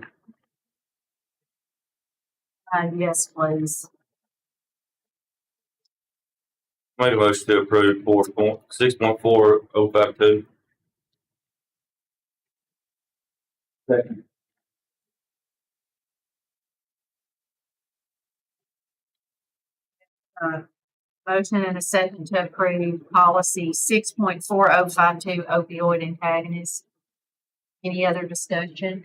Yes, please. Make a motion to approve 6.4052. Second. Motion and a second to approve policy 6.4052 opioid antagonist. Any other discussion?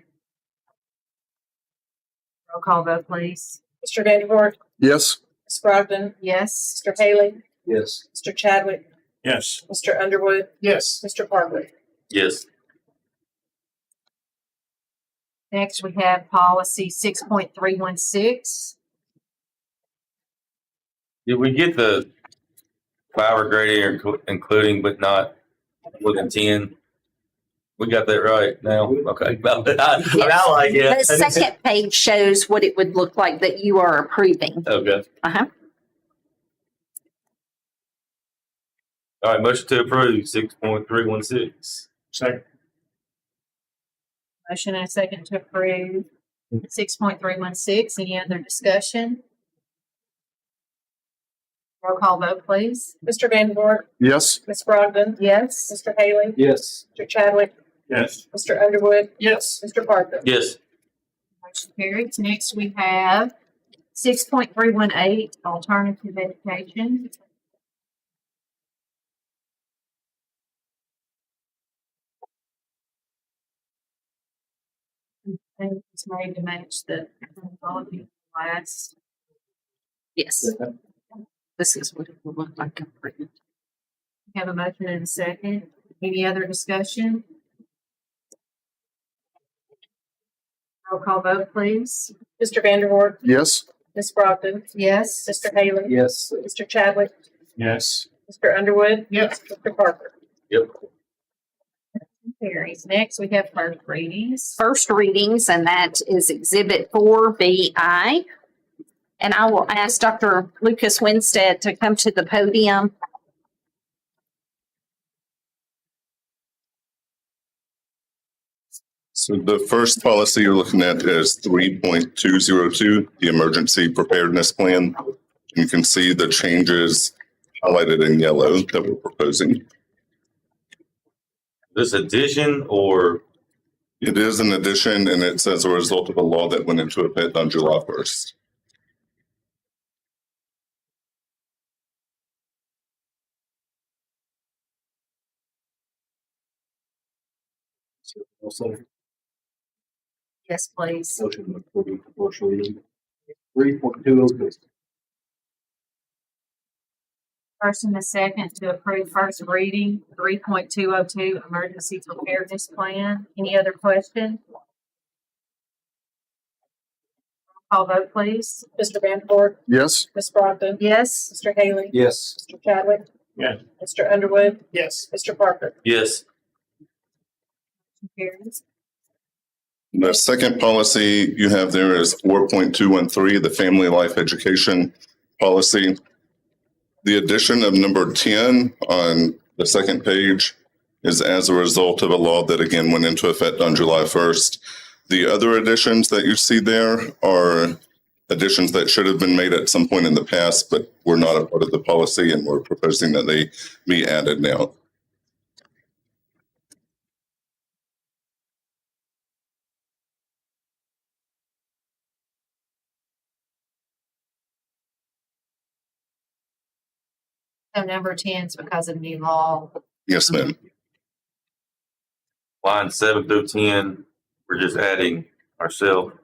Roll call vote, please. Mr. Vanderboard, Yes. Ms. Brogdon, Yes. Mr. Haley, Yes. Mr. Chadwick, Yes. Mr. Underwood, Yes. Mr. Parker. Yes. Next, we have policy 6.316. Did we get the power grading including but not within 10? We got that right now. Okay. Well, I like it. The second page shows what it would look like that you are approving. Okay. Uh-huh. All right. Motion to approve 6.316. Second. Motion and a second to approve 6.316. Any other discussion? Roll call vote, please. Mr. Vanderboard, Yes. Ms. Brogdon, Yes. Mr. Haley, Yes. Mr. Chadwick, Yes. Mr. Underwood, Yes. Mr. Parker. Yes. Motion carries. Next, we have 6.318 alternative education. And it's made to match the quality class. Yes. This is what it will look like approved. We have a motion and a second. Any other discussion? Roll call vote, please. Mr. Vanderhorst, Yes. Ms. Brogdon, Yes. Mr. Haley, Yes. Mr. Chadwick, Yes. Mr. Underwood. Yes. Mr. Parker. Carries. Next, we have first readings. First readings, and that is Exhibit 4BI. And I will ask Dr. Lucas Winstead to come to the podium. So the first policy you're looking at is 3.202, the Emergency Preparedness Plan. You can see the changes highlighted in yellow that we're proposing. This addition or It is an addition, and it's as a result of a law that went into effect on July 1st. Also, Yes, please. motion for the first reading. 3.202. First and a second to approve first reading, 3.202 Emergency Preparedness Plan. Any other question? Roll call vote, please. Mr. Vanderhorst, Yes. Ms. Brogdon, Yes. Mr. Haley, Yes. Mr. Chadwick. Yes. Mr. Underwood, Yes. Mr. Parker. yes, Carries. The second policy you have there is 4.213, the Family Life Education Policy. The addition of number 10 on the second page is as a result of a law that again went into effect on July 1st. The other additions that you see there are additions that should have been made at some point in the past, but were not a part of the policy, and we're proposing that they be added now. So number 10 is because of new law. Yes, ma'am. line 7 through 10, we're just adding ourselves.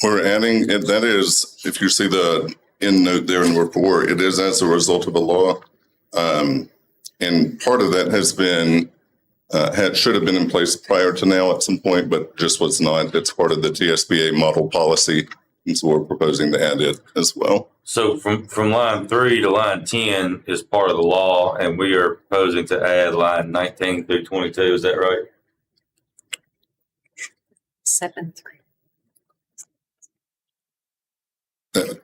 We're adding, and that is, if you see the end note there in report, it is as a result of a law. And part of that has been, should have been in place prior to now at some point, but just was not. It's part of the TSBA model policy. And so we're proposing to add it as well. So from line 3 to line 10 is part of the law, and we are proposing to add line 19 through 22. Is that right? 7-3.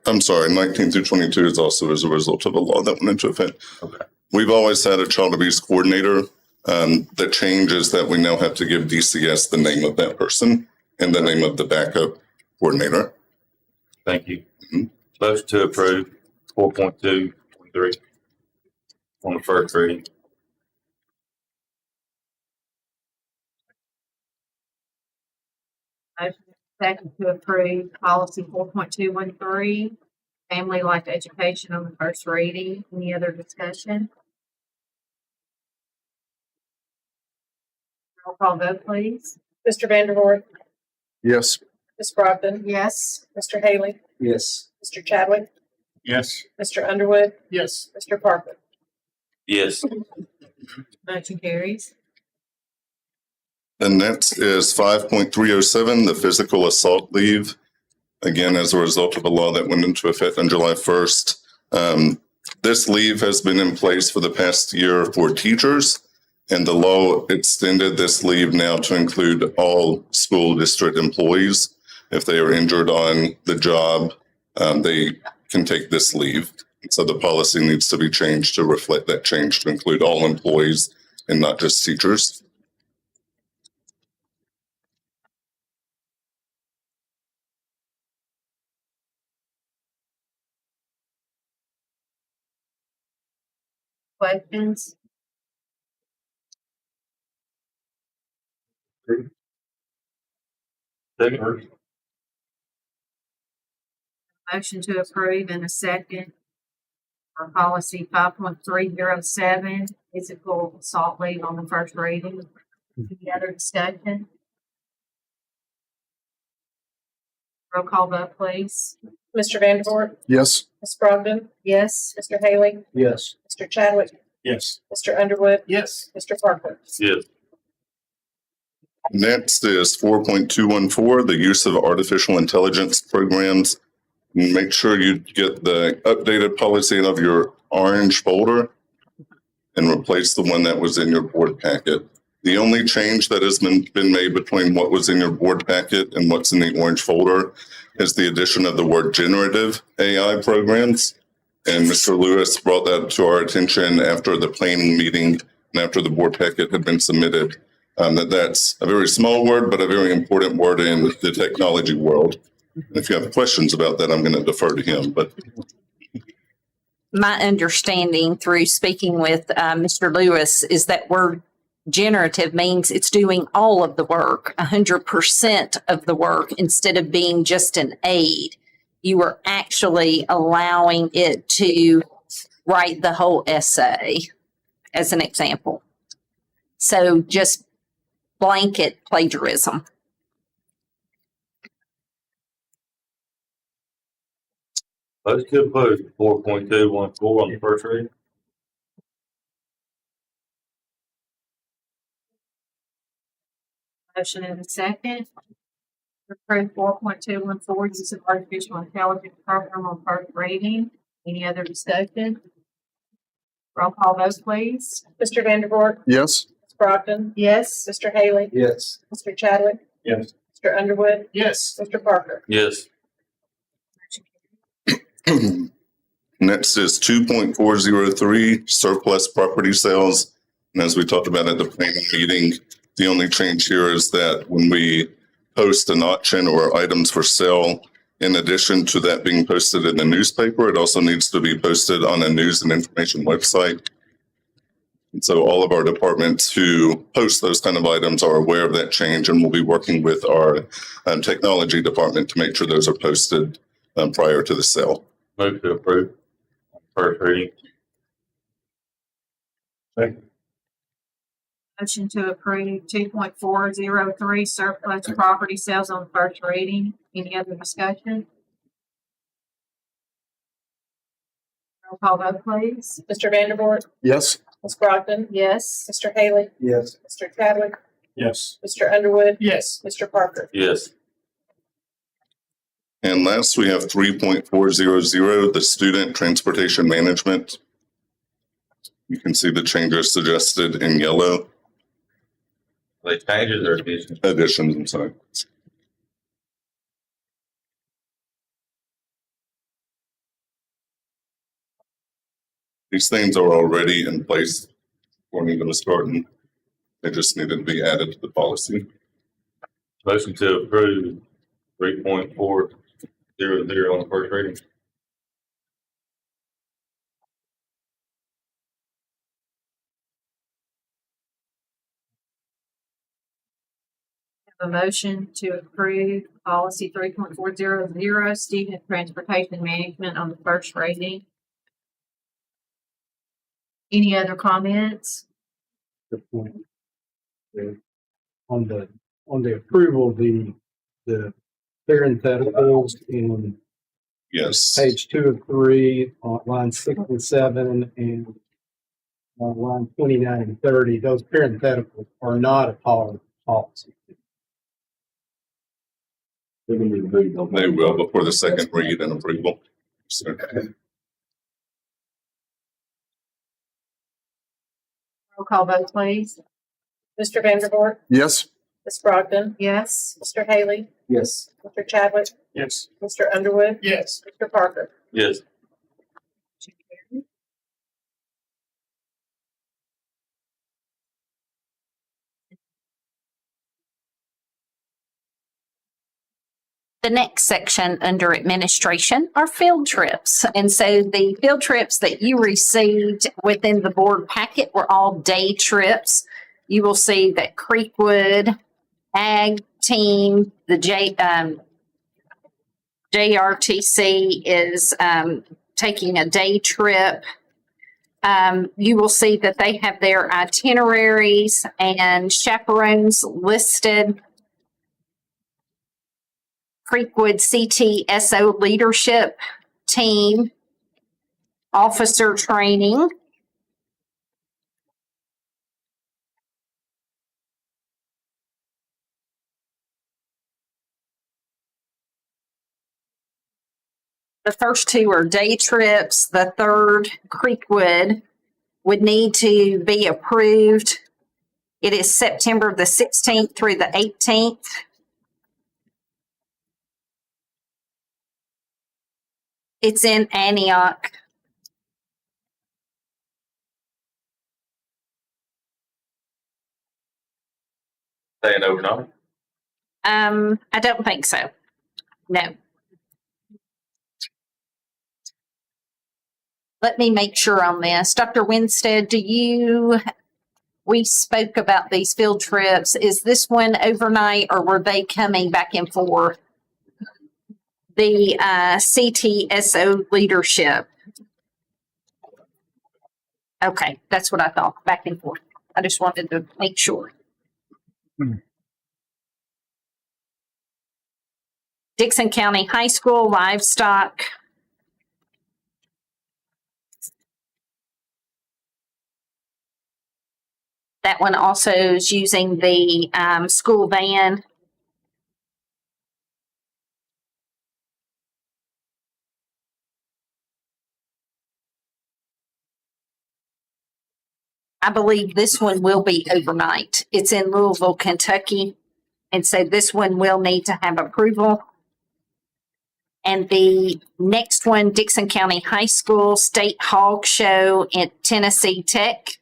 I'm sorry, 19 through 22 is also as a result of a law that went into effect. Okay. We've always had a child abuse coordinator. The change is that we now have to give DCS the name of that person and the name of the backup coordinator. Thank you. Motion to approve 4.2.3 on the first reading. Motion second to approve policy 4.213, family life education on the first reading. Any other discussion? Roll call vote, please. Mr. Vanderhorst, Yes. Ms. Brogdon, Yes. Mr. Haley, Yes. Mr. Chadwick, Yes. Mr. Underwood, Yes. Mr. Parker. Yes. Motion carries. The next is 5.307, the physical assault leave. Again, as a result of a law that went into effect on July 1st. This leave has been in place for the past year for teachers, and the law extended this leave now to include all school district employees. If they are injured on the job, they can take this leave. So the policy needs to be changed to reflect that change to include all employees and not just teachers. Questions? Second. Motion to approve in a second for policy 5.307, physical assault leave on the first reading. Any other discussion? Roll call vote, please. Mr. Vanderhorst, Yes. Ms. Brogdon, Yes. Mr. Haley, Yes. Mr. Chadwick, Yes. Mr. Underwood, Yes. Mr. Parker. Yes. Next is 4.214, the use of artificial intelligence programs. Make sure you get the updated policy of your orange folder and replace the one that was in your board packet. The only change that has been made between what was in your board packet and what's in the orange folder is the addition of the word generative AI programs. And Mr. Lewis brought that to our attention after the planning meeting and after the board packet had been submitted. That's a very small word, but a very important word in the technology world. If you have questions about that, I'm going to defer to him. But My understanding through speaking with Mr. Lewis is that word generative means it's doing all of the work, 100% of the work, instead of being just an aid. You are actually allowing it to write the whole essay, as an example. So just blanket plagiarism. Motion to approve 4.214 on the first reading. Motion and a second. Approve 4.214, use of artificial intelligence program on first reading. Any other discussion? Roll call vote, please. Mr. Vanderboard, Yes. Ms. Brogdon, Yes. Mr. Haley, Yes. Mr. Chadwick, Yes. Mr. Underwood, Yes. Mr. Parker. Yes. next is 2.403, surplus property sales. And as we talked about at the planning meeting, the only change here is that when we post an auction or items for sale, in addition to that being posted in the newspaper, it also needs to be posted on a news and information website. And so all of our departments who post those kind of items are aware of that change, and we'll be working with our technology department to make sure those are posted prior to the sale. Move to approve first reading. Second. Motion to approve 2.403, surplus property sales on first reading. Any other discussion? Roll call vote, please. Mr. Vanderboard, Yes. Ms. Brogdon, Yes. Mr. Haley, Yes. Mr. Chadwick, Yes. Mr. Underwood, Yes. Mr. Parker. Yes. And last, we have 3.400, the student transportation management. You can see the changes suggested in yellow. They changes or additions? Additions, I'm sorry. These things are already in place according to Ms. Gordon. They just needed to be added to the policy. Motion to approve 3.400 on the first reading. A motion to approve policy 3.400, student transportation management on the first reading. Any other comments? Good point. On the approval, the parentheticals in Yes. page 2 of 3, on line 6 and 7, and on line 29 and 30, those parentheticals are not a policy. They will before the second read and approval. So, Roll call vote, please. Mr. Vanderboard, Yes. Ms. Brogdon, Yes. Mr. Haley, Yes. Mr. Chadwick, Yes. Mr. Underwood, Yes. Mr. Parker. Yes. The next section under administration are field trips. And so the field trips that you received within the board packet were all day trips. You will see that Creekwood Ag Team, the JRTC is taking a day trip. You will see that they have their itineraries and chaperones listed. Creekwood CTSO leadership team, officer training, The first two are day trips. The third, Creekwood, would need to be approved. It is September the 16th through the 18th. It's in Antioch. Staying overnight. I don't think so. No. Let me make sure on this. Dr. Winstead, we spoke about these field trips. Is this one overnight or were they coming back and forth? The CTSO leadership. Okay, that's what I thought, back and forth. I just wanted to make sure. Dickson County High School livestock. That one also is using the school van. I believe this one will be overnight. It's in Louisville, Kentucky. And so this one will need to have approval. And the next one, Dickson County High School State Hog Show at Tennessee Tech,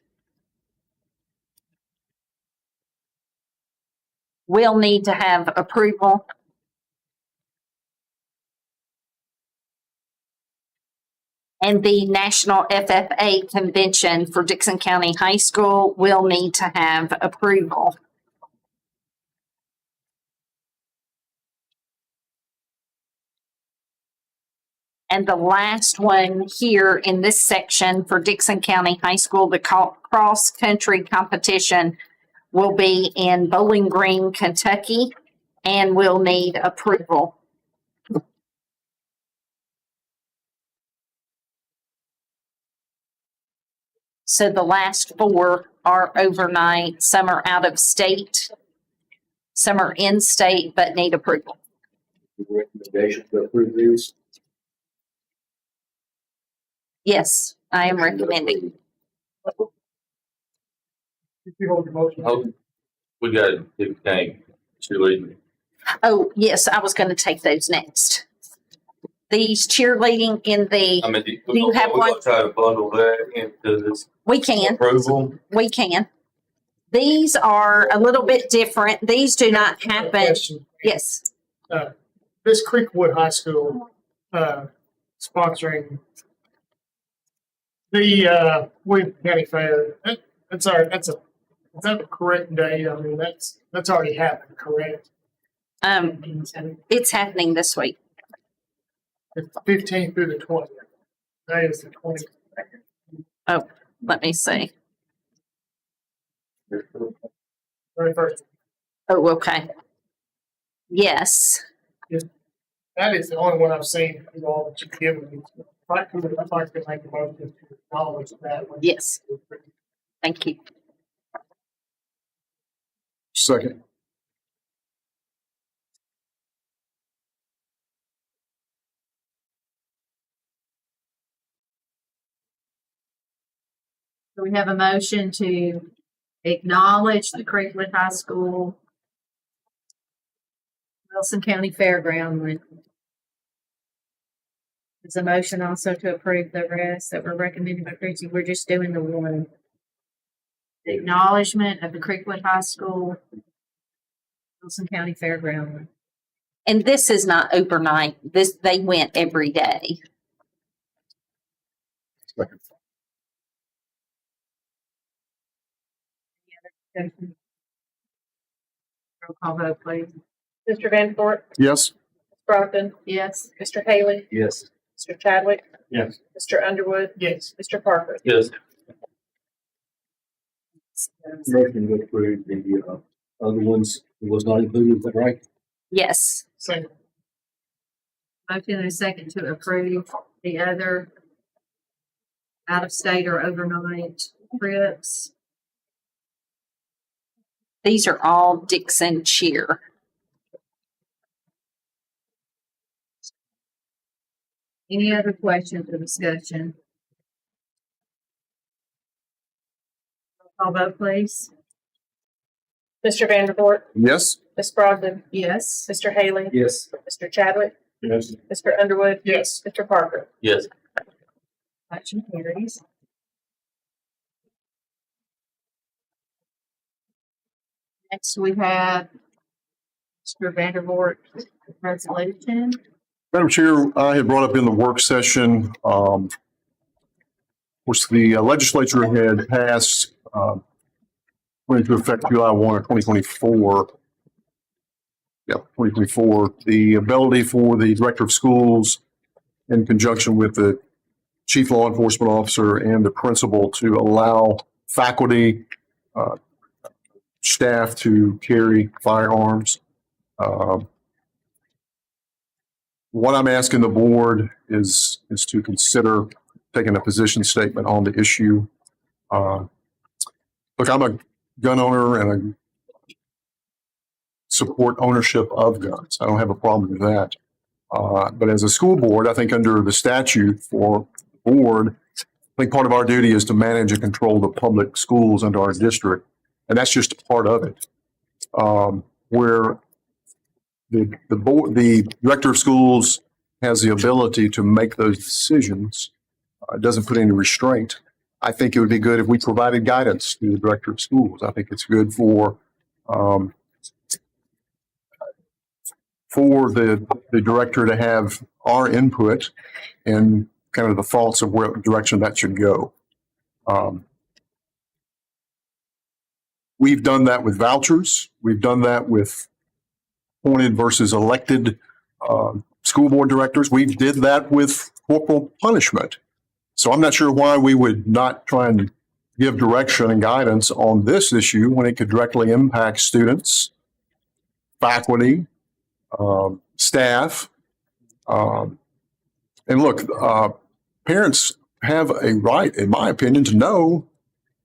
will need to have approval. And the National FFA Convention for Dickson County High School will need to have approval. And the last one here in this section for Dickson County High School, the cross-country competition will be in Bowling Green, Kentucky, and will need approval. So the last four are overnight. Some are out of state. Some are in state but need approval. Recommendation to approve these. Yes, I am recommending. Oh, we got the tank. Cheerleading. Oh, yes, I was going to take those next. These cheerleading in the, I mean, do you have we're one? gonna try to bundle that into this We can. approval. We can. These are a little bit different. These do not happen. Question. Yes. This Creekwood High School sponsoring the William County Fair. Is that the correct day? I mean, that's already happened, correct? It's happening this week. It's the 15th through the 20th. That is the 20th. Oh, let me see. 31st. Oh, okay. Yes. That is the only one I've seen of all that you've given me. I'd like to make a motion to acknowledge that one. Yes. Thank you. Second. So we have a motion to acknowledge the Creekwood High School Wilson County Fairground one. There's a motion also to approve the rest that were recommended by Chrissy. We're just doing the one. The acknowledgement of the Creekwood High School Wilson County Fairground one. And this is not overnight. They went every day. Second. Roll call vote, please. Mr. Vanderfort, Yes. Ms. Brogdon, Yes. Mr. Haley, Yes. Mr. Chadwick, Yes. Mr. Underwood, Yes. Mr. Parker. Yes. Motion to approve the other ones. It was not included, is that right? Yes. Second. Motion and a second to approve the other out of state or overnight trips. These are all Dickson cheer. Any other questions or discussion? Call vote, please. Mr. Vanderpool, Yes? Ms. Brogdon, Yes. Mr. Haley, Yes. Mr. Chadwick, Yes. Mr. Underwood, Yes. Mr. Parker. Yes. Motion carries. Next, we have Mr. Vandervoort resolution. Madam Chair, I had brought up in the work session, which the legislature had passed, went into effect July 1 of 2024. Yeah, 2024, the ability for the director of schools in conjunction with the chief law enforcement officer and the principal to allow faculty, staff to carry firearms. What I'm asking the board is to consider taking a position statement on the issue. Look, I'm a gun owner and I support ownership of guns. I don't have a problem with that. But as a school board, I think under the statute for the board, I think part of our duty is to manage and control the public schools under our district. And that's just a part of it. Where the director of schools has the ability to make those decisions, it doesn't put any restraint. I think it would be good if we provided guidance to the director of schools. I think it's good for the director to have our input and kind of the thoughts of where direction that should go. We've done that with vouchers. We've done that with appointed versus elected school board directors. We did that with corporal punishment. So I'm not sure why we would not try and give direction and guidance on this issue when it could directly impact students, faculty, staff. And look, parents have a right, in my opinion, to know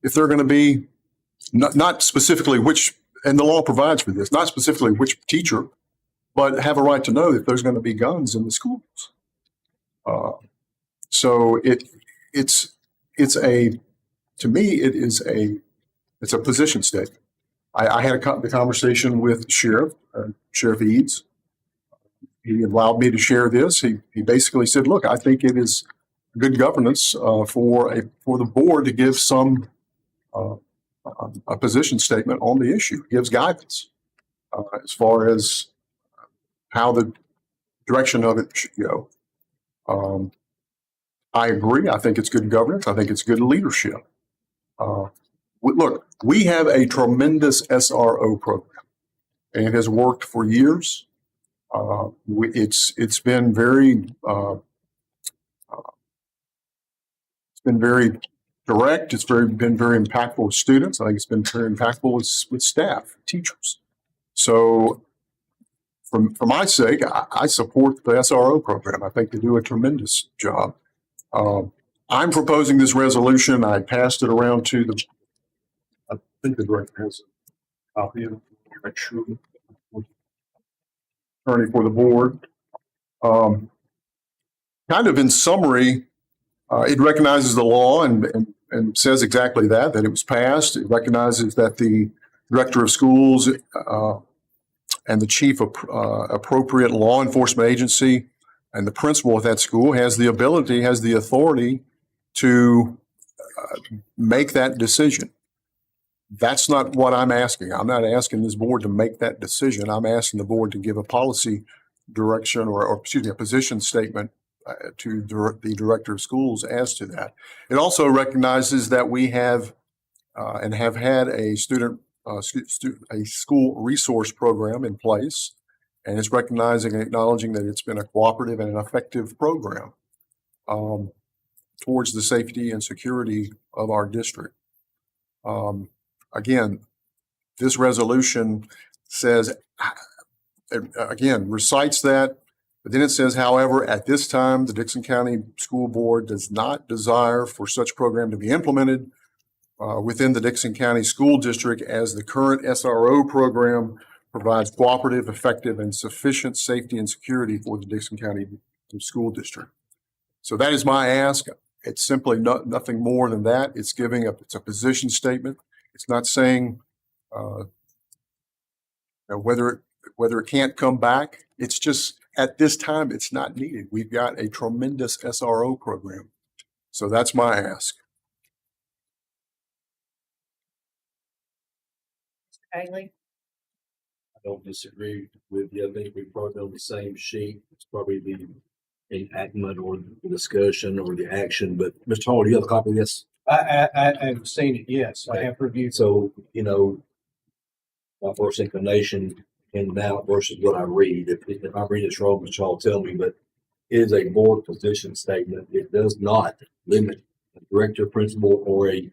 if they're going to be not specifically which, and the law provides for this, not specifically which teacher, but have a right to know that there's going to be guns in the schools. So to me, it's a position statement. I had the conversation with Sheriff Eads. He allowed me to share this. He basically said, look, I think it is good governance for the board to give some a position statement on the issue. It gives guidance as far as how the direction of it should go. I agree. I think it's good governance. I think it's good leadership. Look, we have a tremendous SRO program, and it has worked for years. It's been very direct. It's been very impactful with students. I think it's been very impactful with staff, teachers. So, for my sake, I support the SRO program. I think they do a tremendous job. I'm proposing this resolution. I passed it around to I think the director has a copy of it. Attorney for the board. Kind of in summary, it recognizes the law and says exactly that it was passed. It recognizes that the director of schools and the chief appropriate law enforcement agency and the principal of that school has the ability, has the authority to make that decision. That's not what I'm asking. I'm not asking this board to make that decision. I'm asking the board to give a policy direction or excuse me, a position statement to the director of schools as to that. It also recognizes that we have and have had a a school resource program in place, and it's recognizing and acknowledging that it's been a cooperative and an effective program towards the safety and security of our district. Again, this resolution says, again, recites that, but then it says, however, at this time, the Dickson County School Board does not desire for such program to be implemented within the Dickson County School District, as the current SRO program provides cooperative, effective, and sufficient safety and security for the Dickson County School District. So that is my ask. It's simply nothing more than that. It's it's a position statement. It's not saying whether it can't come back. It's just at this time, it's not needed. We've got a tremendous SRO program. So that's my ask. Bailey? I don't disagree with you. I think we're probably on the same sheet. It's probably the enactment or the discussion or the action. But Mr. Hall, do you have a copy of this? I have seen it, yes. I have reviewed. So, my first inclination in and out versus what I read. If I read this wrong, Mr. Hall, tell me, but it is a board position statement. It does not limit a director, principal, or a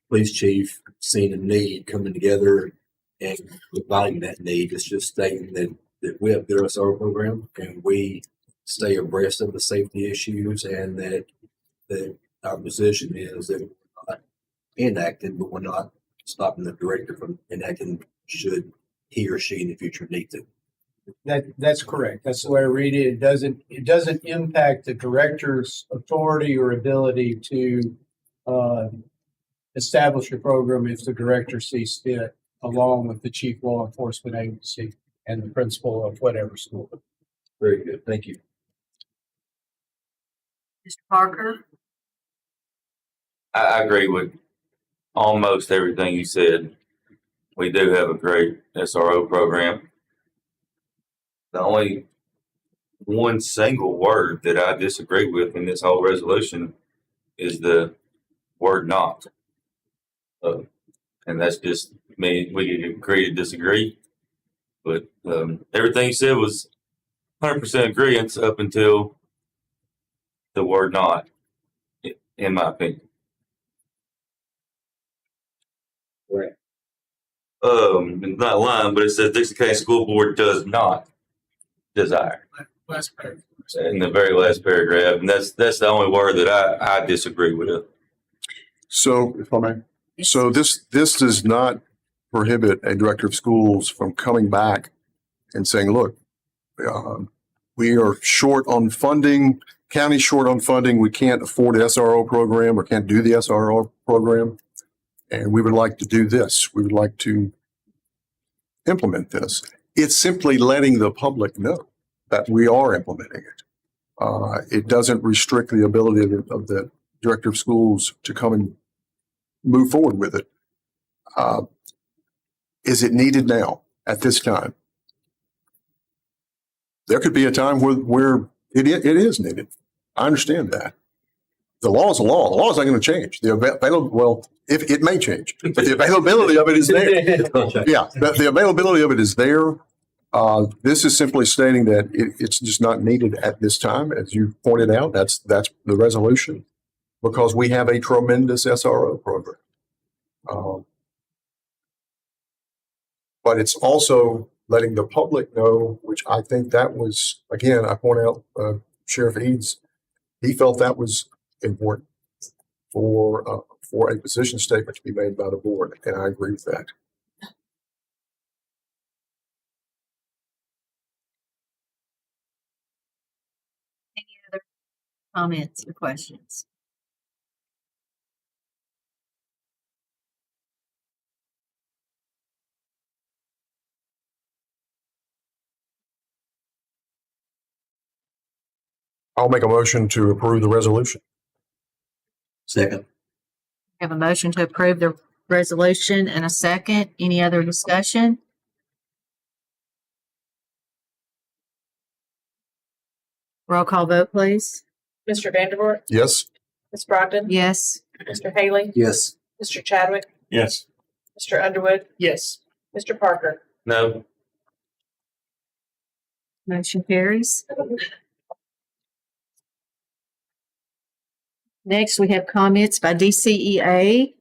police chief seeing a need coming together and providing that need. It's just stating that we have their SRO program and we stay abreast of the safety issues, and that our position is that we're not enacting, but we're not stopping the director from enacting should he or she in the future need to. That's correct. That's the way I read it. It doesn't impact the director's authority or ability to establish a program if the director sees fit, along with the chief law enforcement agency and the principal of whatever school. Very good. Thank you. Mr. Parker? I agree with almost everything you said. We do have a great SRO program. The only one single word that I disagree with in this whole resolution is the word not. And that's just me. We can agree to disagree. But everything you said was 100% agreement up until the word not, in my opinion. Right. It's not lying, but it says Dickson County School Board does not desire. Last paragraph. In the very last paragraph, and that's the only word that I disagree with. So, if I may, so this does not prohibit a director of schools from coming back and saying, look, we are short on funding, county's short on funding, we can't afford the SRO program or can't do the SRO program, and we would like to do this. We would like to implement this. It's simply letting the public know that we are implementing it. It doesn't restrict the ability of the director of schools to come and move forward with it. Is it needed now at this time? There could be a time where it is needed. I understand that. The law is a law. The law is not going to change. If it may change, but the availability of it is there. Yeah, the availability of it is there. This is simply stating that it's just not needed at this time, as you pointed out. That's the resolution, because we have a tremendous SRO program. But it's also letting the public know, which I think that was, again, I point out Sheriff Eads, he felt that was important for a position statement to be made by the board, and I agree with that. Any other comments or questions? I'll make a motion to approve the resolution. Second. We have a motion to approve the resolution and a second. Any other discussion? Roll call vote, please. Mr. Vandervoort, Yes. Ms. Brogdon, Yes. Mr. Haley, Yes. Mr. Chadwick, Yes. Mr. Underwood, Yes. Mr. Parker. No. Motion carries. Next, we have comments by DCEA.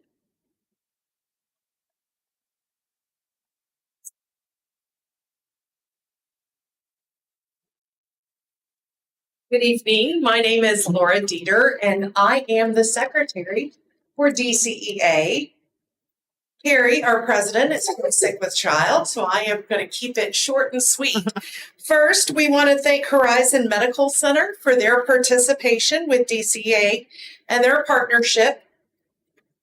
Good evening. My name is Laura Dieter, and I am the secretary for DCEA. Carrie, our president, is sick with child, so I am going to keep it short and sweet. First, we want to thank Horizon Medical Center for their participation with DCA and their partnership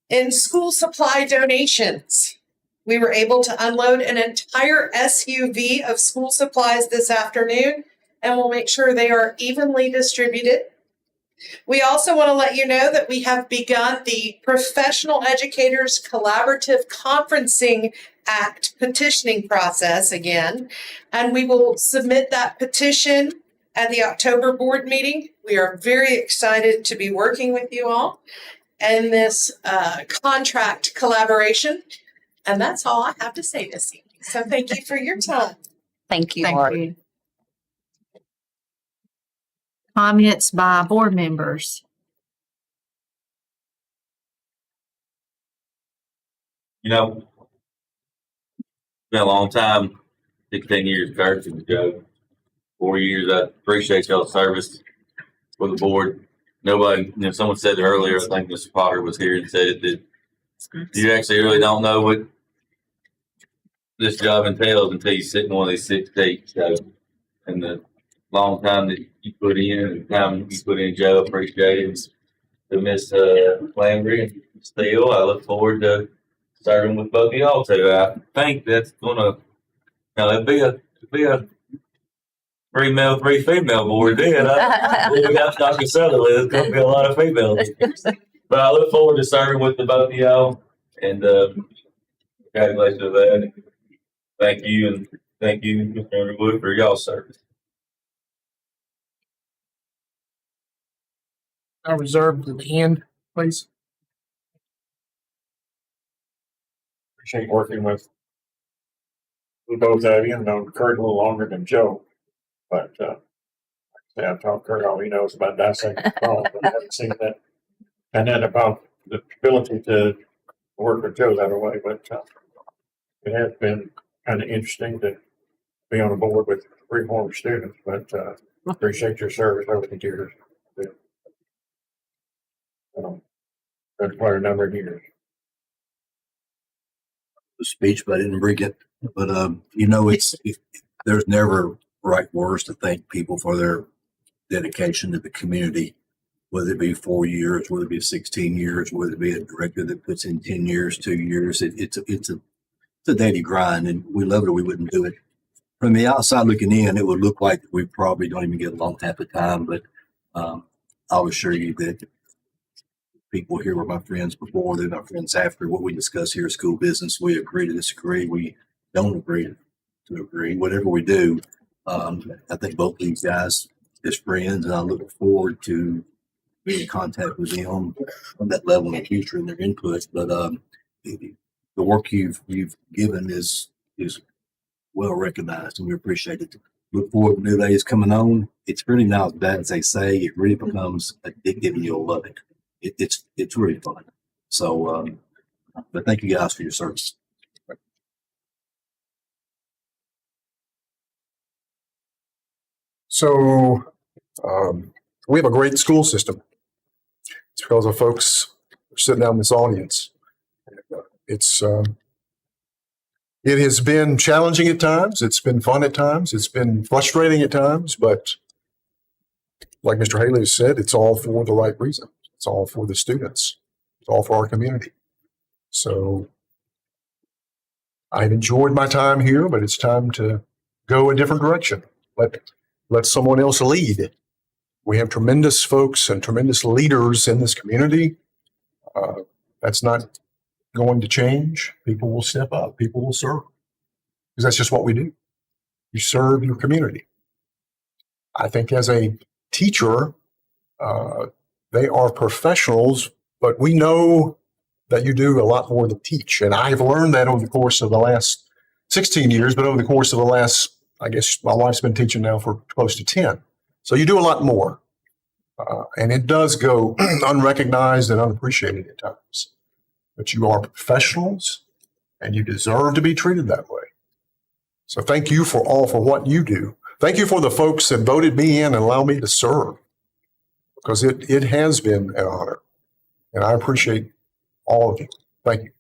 in school supply donations. We were able to unload an entire SUV of school supplies this afternoon, and we'll make sure they are evenly distributed. We also want to let you know that we have begun the Professional Educators Collaborative Conferencing Act petitioning process again, and we will submit that petition at the October board meeting. We are very excited to be working with you all in this contract collaboration, and that's all I have to say this evening. So thank you for your time. Thank you, Thank Art. you. Comments by board members. You know, it's been a long time, 16 years, Kurt and Joe. 4 years. I appreciate y'all's service for the board. Nobody, someone said earlier, I think Mr. Potter was here and said it, that you actually really don't know what this job entails until you sit in one of these 6 seats. So, and the long time that you put in, and the time you put in, Joe, appreciate it. To Miss Landry and Steele, I look forward to serving with both of y'all too. I think that's gonna, it'll be a 3 male, 3 female board then. We got Dr. Sutherland. It's gonna be a lot of females. But I look forward to serving with the both of y'all, and congratulations on that. Thank you, and thank you, Mr. Underwood, for y'all's service. I reserve to the end, please. Appreciate working with both of you. I've known Kurt a little longer than Joe, but I've taught Kurt all he knows about dissecting bones, but I haven't seen that. And then about the ability to work with Joe that way, but it has been kind of interesting to be on a board with 3 former students, but appreciate your service over the years. Been quite a number of years. The speech, but I didn't bring it. But there's never right words to thank people for their dedication to the community, whether it be 4 years, whether it be 16 years, whether it be a director that puts in 10 years, 2 years. It's a daily grind, and we love it or we wouldn't do it. From the outside looking in, it would look like we probably don't even get along half the time, but I'll assure you that people here were my friends before, they're my friends after. What we discuss here is school business. We agree to disagree. We don't agree to agree. Whatever we do, I think both these guys as friends, and I look forward to being in contact with them on that level in the future and their input. But the work you've given is well recognized, and we appreciate it. Look forward to new days coming on. It's really not as bad as they say. It really becomes addictive, and you'll love it. It's really fun. So, but thank you guys for your service. So we have a great school system. It's because of folks who are sitting out in this audience. It has been challenging at times. It's been fun at times. It's been frustrating at times. But like Mr. Haley has said, it's all for the right reason. It's all for the students. It's all for our community. So I've enjoyed my time here, but it's time to go a different direction. Let someone else lead. We have tremendous folks and tremendous leaders in this community. That's not going to change. People will step up. People will serve. Because that's just what we do. You serve your community. I think as a teacher, they are professionals, but we know that you do a lot more than teach. And I've learned that over the course of the last 16 years, but over the course of the last, I guess my wife's been teaching now for close to 10. So you do a lot more. And it does go unrecognized and unappreciated at times. But you are professionals and you deserve to be treated that way. So thank you for what you do. Thank you for the folks that voted me in and allowed me to serve. Because it has been an honor. And I appreciate all of you. Thank you.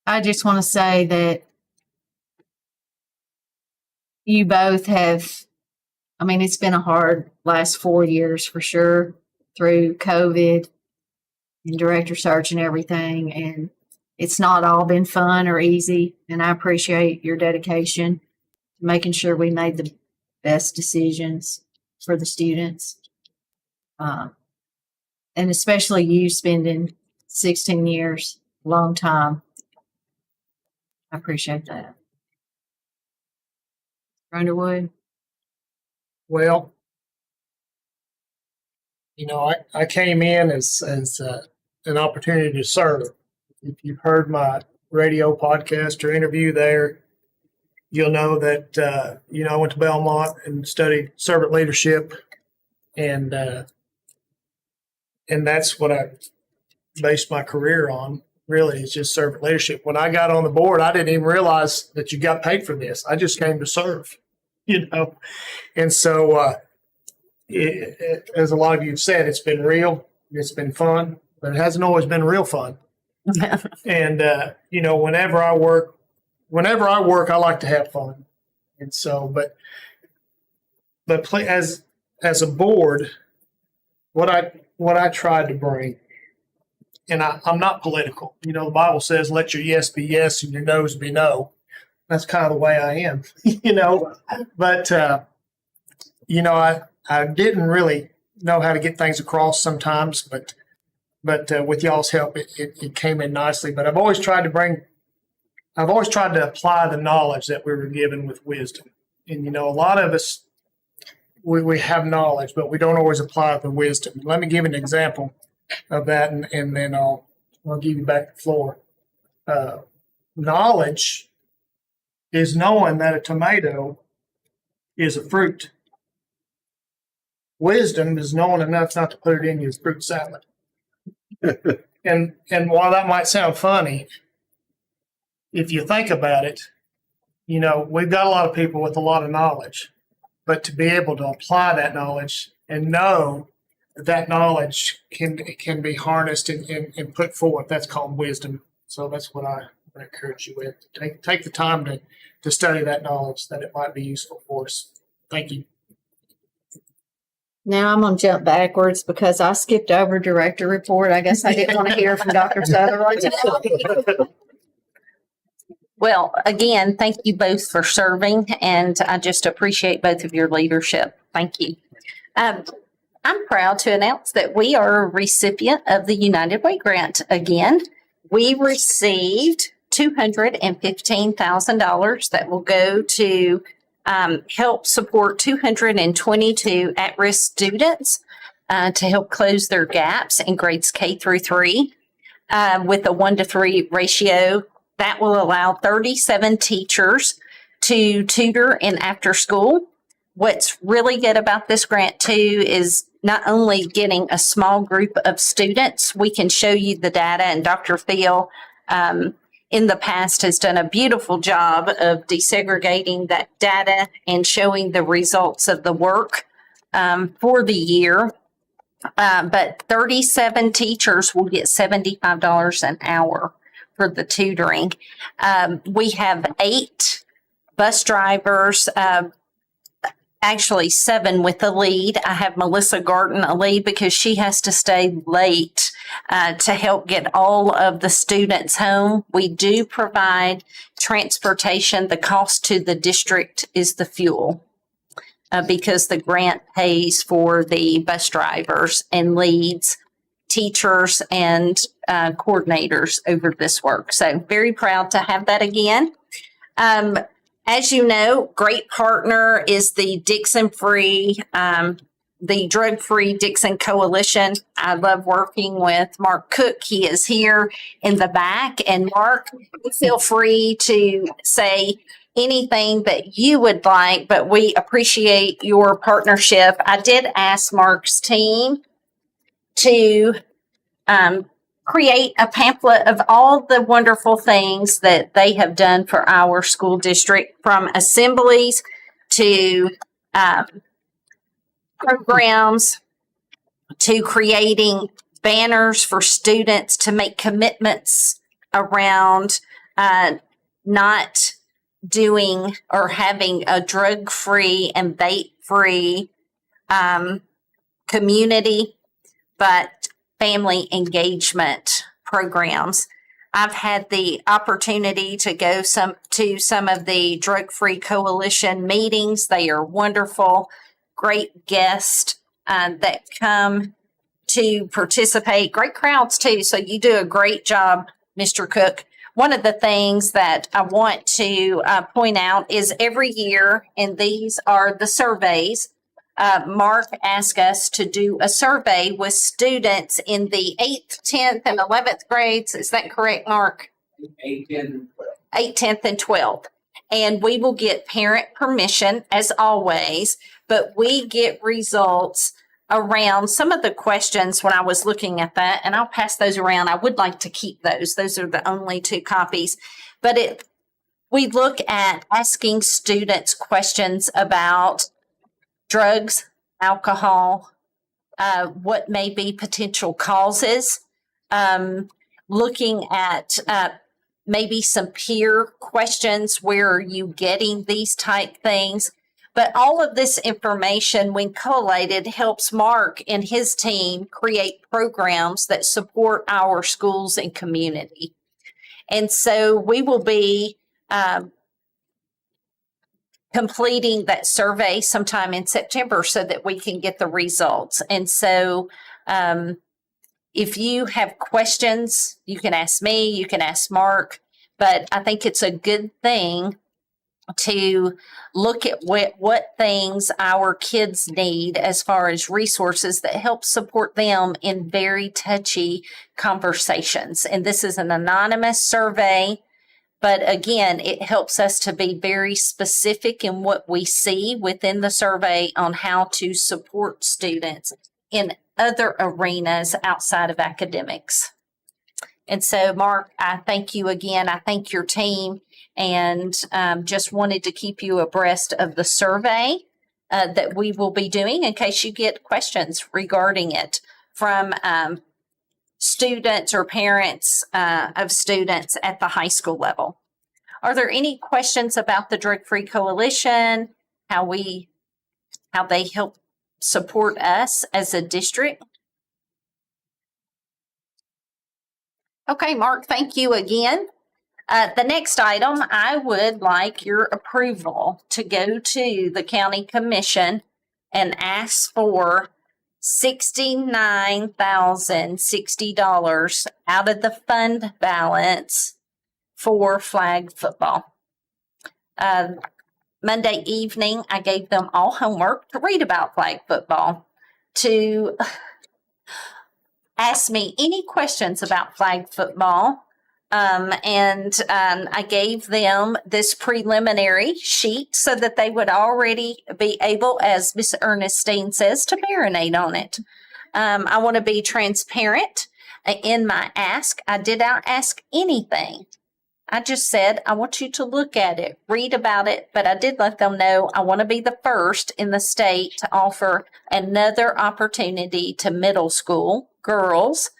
I just want to say that you both have, I mean, it's been a hard last 4 years for sure through COVID and director search and everything. And it's not all been fun or easy. And I appreciate your dedication to making sure we made the best decisions for the students. And especially you spending 16 years, long time. I appreciate that. Underwood? Well, I came in as an opportunity to serve. If you've heard my radio podcast or interview there, you'll know that I went to Belmont and studied servant leadership, and that's what I based my career on. Really, it's just servant leadership. When I got on the board, I didn't even realize that you got paid for this. I just came to serve, and so as a lot of you have said, it's been real, it's been fun, but it hasn't always been real fun. And whenever I work, I like to have fun, and so, but as a board, what I tried to bring, and I'm not political. The Bible says, "Let your yes be yes and your no's be no." That's kind of the way I am, But I didn't really know how to get things across sometimes, but with y'all's help, it came in nicely. But I've always tried to apply the knowledge that we were given with wisdom. And, a lot of us, we have knowledge, but we don't always apply the wisdom. Let me give an example of that, and then I'll give you back the floor. Knowledge is knowing that a tomato is a fruit. Wisdom is knowing enough not to put it in your fruit salad. And while that might sound funny, if you think about it, we've got a lot of people with a lot of knowledge, but to be able to apply that knowledge and know that knowledge can be harnessed and put forth, that's called wisdom. So that's what I encourage you with. Take the time to study that knowledge, that it might be useful for us. Thank you. Now I'm going to jump backwards because I skipped over director report. I guess I didn't want to hear from Dr. Sutherland. Well, again, thank you both for serving, and I just appreciate both of your leadership. Thank you. I'm proud to announce that we are a recipient of the United Way grant again. We received $215,000 that will go to help support 222 at-risk students to help close their gaps in grades K through 3 with a 1-to-3 ratio. That will allow 37 teachers to tutor in after school. What's really good about this grant too is not only getting a small group of students, we can show you the data, and Dr. Thiel in the past has done a beautiful job of desegregating that data and showing the results of the work for the year. But 37 teachers will get $75 an hour for the tutoring. We have 8 bus drivers, actually 7 with the lead. I have Melissa Garten, a lead, because she has to stay late to help get all of the students home. We do provide transportation. The cost to the district is the fuel because the grant pays for the bus drivers and leads, teachers, and coordinators over this work. So very proud to have that again. As you know, great partner is the Dickson the Drug-Free Dickson Coalition. I love working with Mark Cook. He is here in the back. And Mark, feel free to say anything that you would like, but we appreciate your partnership. I did ask Mark's team to create a pamphlet of all the wonderful things that they have done for our school district, from assemblies to programs to creating banners for students to make commitments around not doing or having a drug-free and vape-free community, but family engagement programs. I've had the opportunity to go to some of the Drug-Free Coalition meetings. They are wonderful, great guests that come to participate, great crowds too. So you do a great job, Mr. Cook. One of the things that I want to point out is every year, and these are the surveys, Mark asked us to do a survey with students in the 8th, 10th, and 11th grades. Is that correct, Mark? 8, 10, and 12. 8th, 10th, and 12th. And we will get parent permission as always, but we get results around some of the questions when I was looking at that, and I'll pass those around. I would like to keep those. Those are the only 2 copies. But we look at asking students questions about drugs, alcohol, what may be potential causes, looking at maybe some peer questions, where are you getting these type things? But all of this information, when collated, helps Mark and his team create programs that support our schools and community. And so we will be completing that survey sometime in September so that we can get the results. And so if you have questions, you can ask me, you can ask Mark, but I think it's a good thing to look at what things our kids need as far as resources that help support them in very touchy conversations. And this is an anonymous survey, but again, it helps us to be very specific in what we see within the survey on how to support students in other arenas outside of academics. And so, Mark, I thank you again. I thank your team, and just wanted to keep you abreast of the survey that we will be doing in case you get questions regarding it from students or parents of students at the high school level. Are there any questions about the Drug-Free Coalition, how they help support us as a district? Okay, Mark, thank you again. The next item, I would like your approval to go to the county commission and ask for $69,060 out of the fund balance for flag football. Monday evening, I gave them all homework to read about flag football, to ask me any questions about flag football. I gave them this preliminary sheet so that they would already be able, as Miss Ernestine says, to marinate on it. I want to be transparent in my ask. I did not ask anything. I just said, I want you to look at it, read about it, but I did let them know I want to be the first in the state to offer another opportunity to middle school girls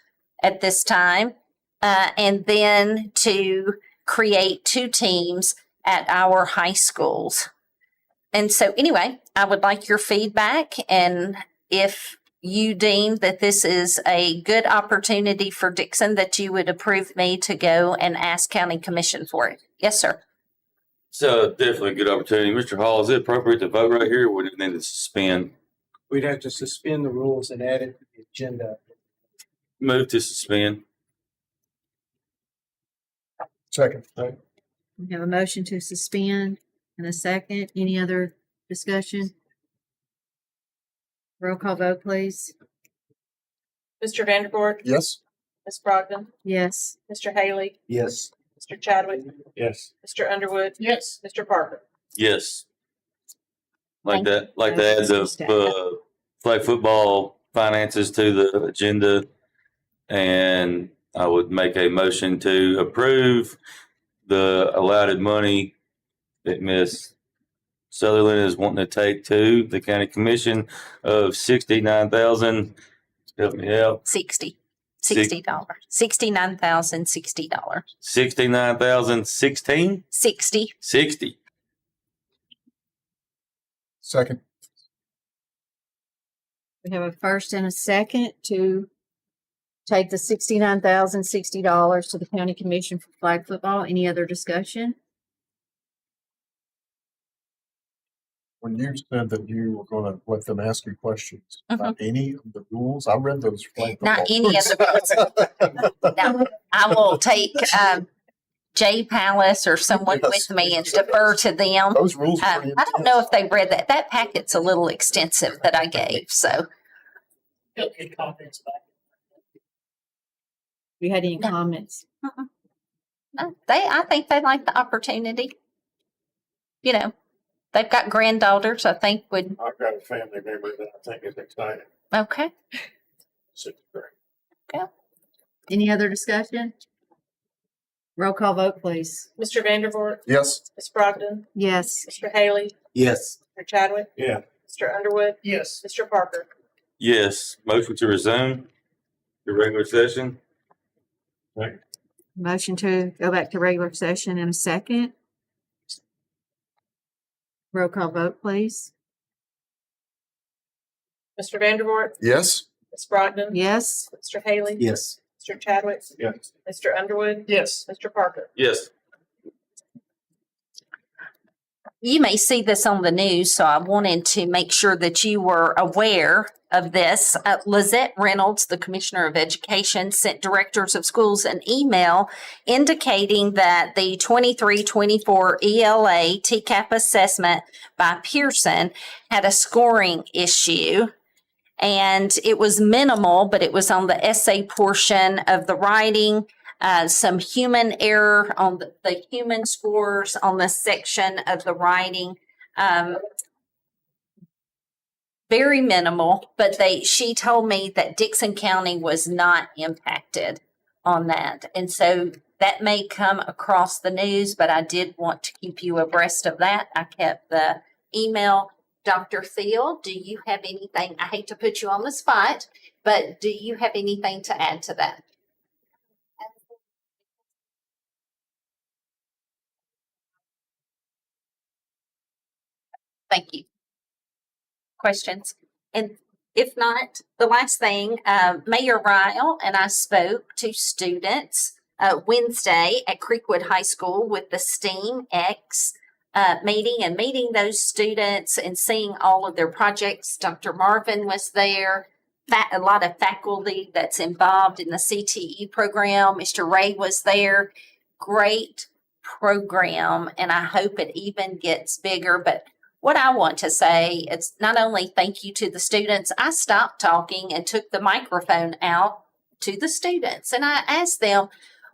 at this time, and then to create 2 teams at our high schools. And so anyway, I would like your feedback, and if you deem that this is a good opportunity for Dickson, that you would approve me to go and ask county commission for it. Yes, sir. So definitely a good opportunity. Mr. Hall, is it appropriate to vote right here, or would it need to suspend? We'd have to suspend the rules and add it to the agenda. Move to suspend. Second. We have a motion to suspend and a second. Any other discussion? Roll call vote, please. Mr. Vandergort, Yes. Ms. Brogdon, Yes. Mr. Haley, Yes. Mr. Chadwick, Yes. Mr. Underwood. Yes. Mr. Parker. Yes. Thank Like to add the flag football finances to the agenda, and I would make a motion to approve the allotted money that Miss Sutherland is wanting to take to the county commission of 69,000. Help me out. 60. $60. $69,060. 69,016? 60. 60. Second. We have a first and a second to take the $69,060 to the county commission for flag football. Any other discussion? When you said that you were going to let them ask you questions about any of the rules, I read those. Not any of the rules. No, I will take Jay Palace or someone with me and defer to them. Those rules. I don't know if they read that. That packet's a little extensive that I gave. So, You had any comments? no, I think they like the opportunity. You know, they've got granddaughters. I think would. I've got a family member that I think is exciting. Okay. Sixth grade. Okay. Any other discussion? Roll call vote, please. Mr. Vandervoort, Yes. Ms. Brogdon, Yes. Mr. Haley, Yes. Mr. Chadwick, Yeah. Mr. Underwood, Yes. Mr. Parker. Yes. Motion to resume the regular session. Motion to go back to regular session in a second. Roll call vote, please. Mr. Vandervoort, Yes. Ms. Brogdon, Yes. Mr. Haley, Yes. Mr. Chadwick, Yes. Mr. Underwood, Yes. Mr. Parker. Yes. You may see this on the news, so I wanted to make sure that you were aware of this. Lizette Reynolds, the Commissioner of Education, sent directors of schools an email indicating that the 23-24 ELA TCAP assessment by Pearson had a scoring issue. And it was minimal, but it was on the essay portion of the writing. Some human error on the human scores on the section of the writing. Very minimal, but she told me that Dickson County was not impacted on that. And so that may come across the news, but I did want to keep you abreast of that. I kept the email. Dr. Thiel, do you have anything? I hate to put you on the spot, but do you have anything to add to that? Thank you. Questions? And if not, the last thing, Mayor Ryle and I spoke to students Wednesday at Creekwood High School with the STEAM X meeting and meeting those students and seeing all of their projects. Dr. Marvin was there, a lot of faculty that's involved in the CTE program. Mr. Ray was there. Great program, and I hope it even gets bigger. But what I want to say is not only thank you to the students, I stopped talking and took the microphone out to the students, and I asked them,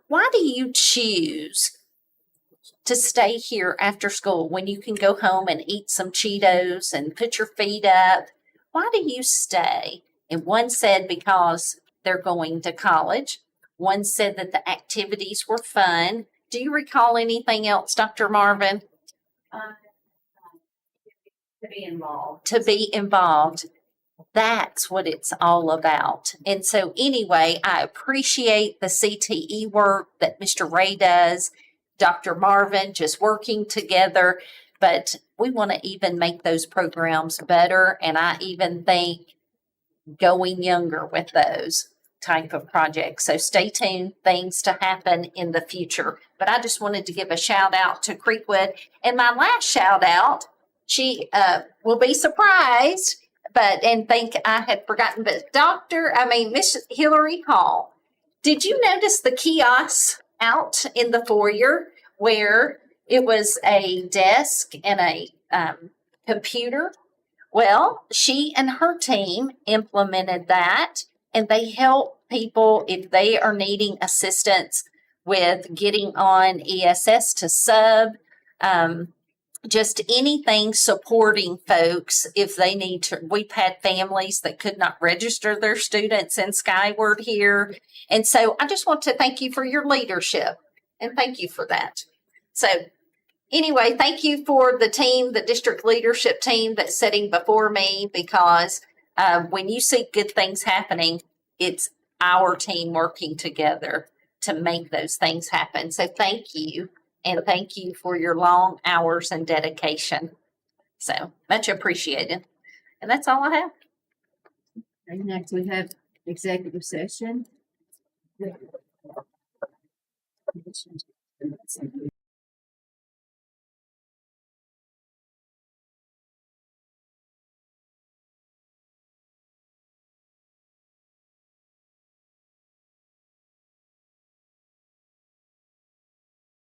why do you choose to stay here after school when you can go home and eat some Cheetos and put your feet up? Why do you stay? And one said because they're going to college. One said that the activities were fun. Do you recall anything else, Dr. Marvin? To be involved. To be involved. That's what it's all about. And so anyway, I appreciate the CTE work that Mr. Ray does, Dr. Marvin, just working together, but we want to even make those programs better. And I even think going younger with those type of projects. So stay tuned, things to happen in the future. But I just wanted to give a shout out to Creekwood. And my last shout out, she will be surprised, and think I had forgotten, but Miss Hillary Hall, did you notice the kiosks out in the foyer where it was a desk and a computer? Well, she and her team implemented that, and they help people if they are needing assistance with getting on ESS to sub, just anything supporting folks if they need to. We've had families that could not register their students in Skyward here. And so I just want to thank you for your leadership, and thank you for that. So anyway, thank you for the team, the district leadership team that's sitting before me, because when you see good things happening, it's our team working together to make those things happen. So thank you. And thank you for your long hours and dedication. So much appreciated. And that's all I have. Okay, next we have executive session.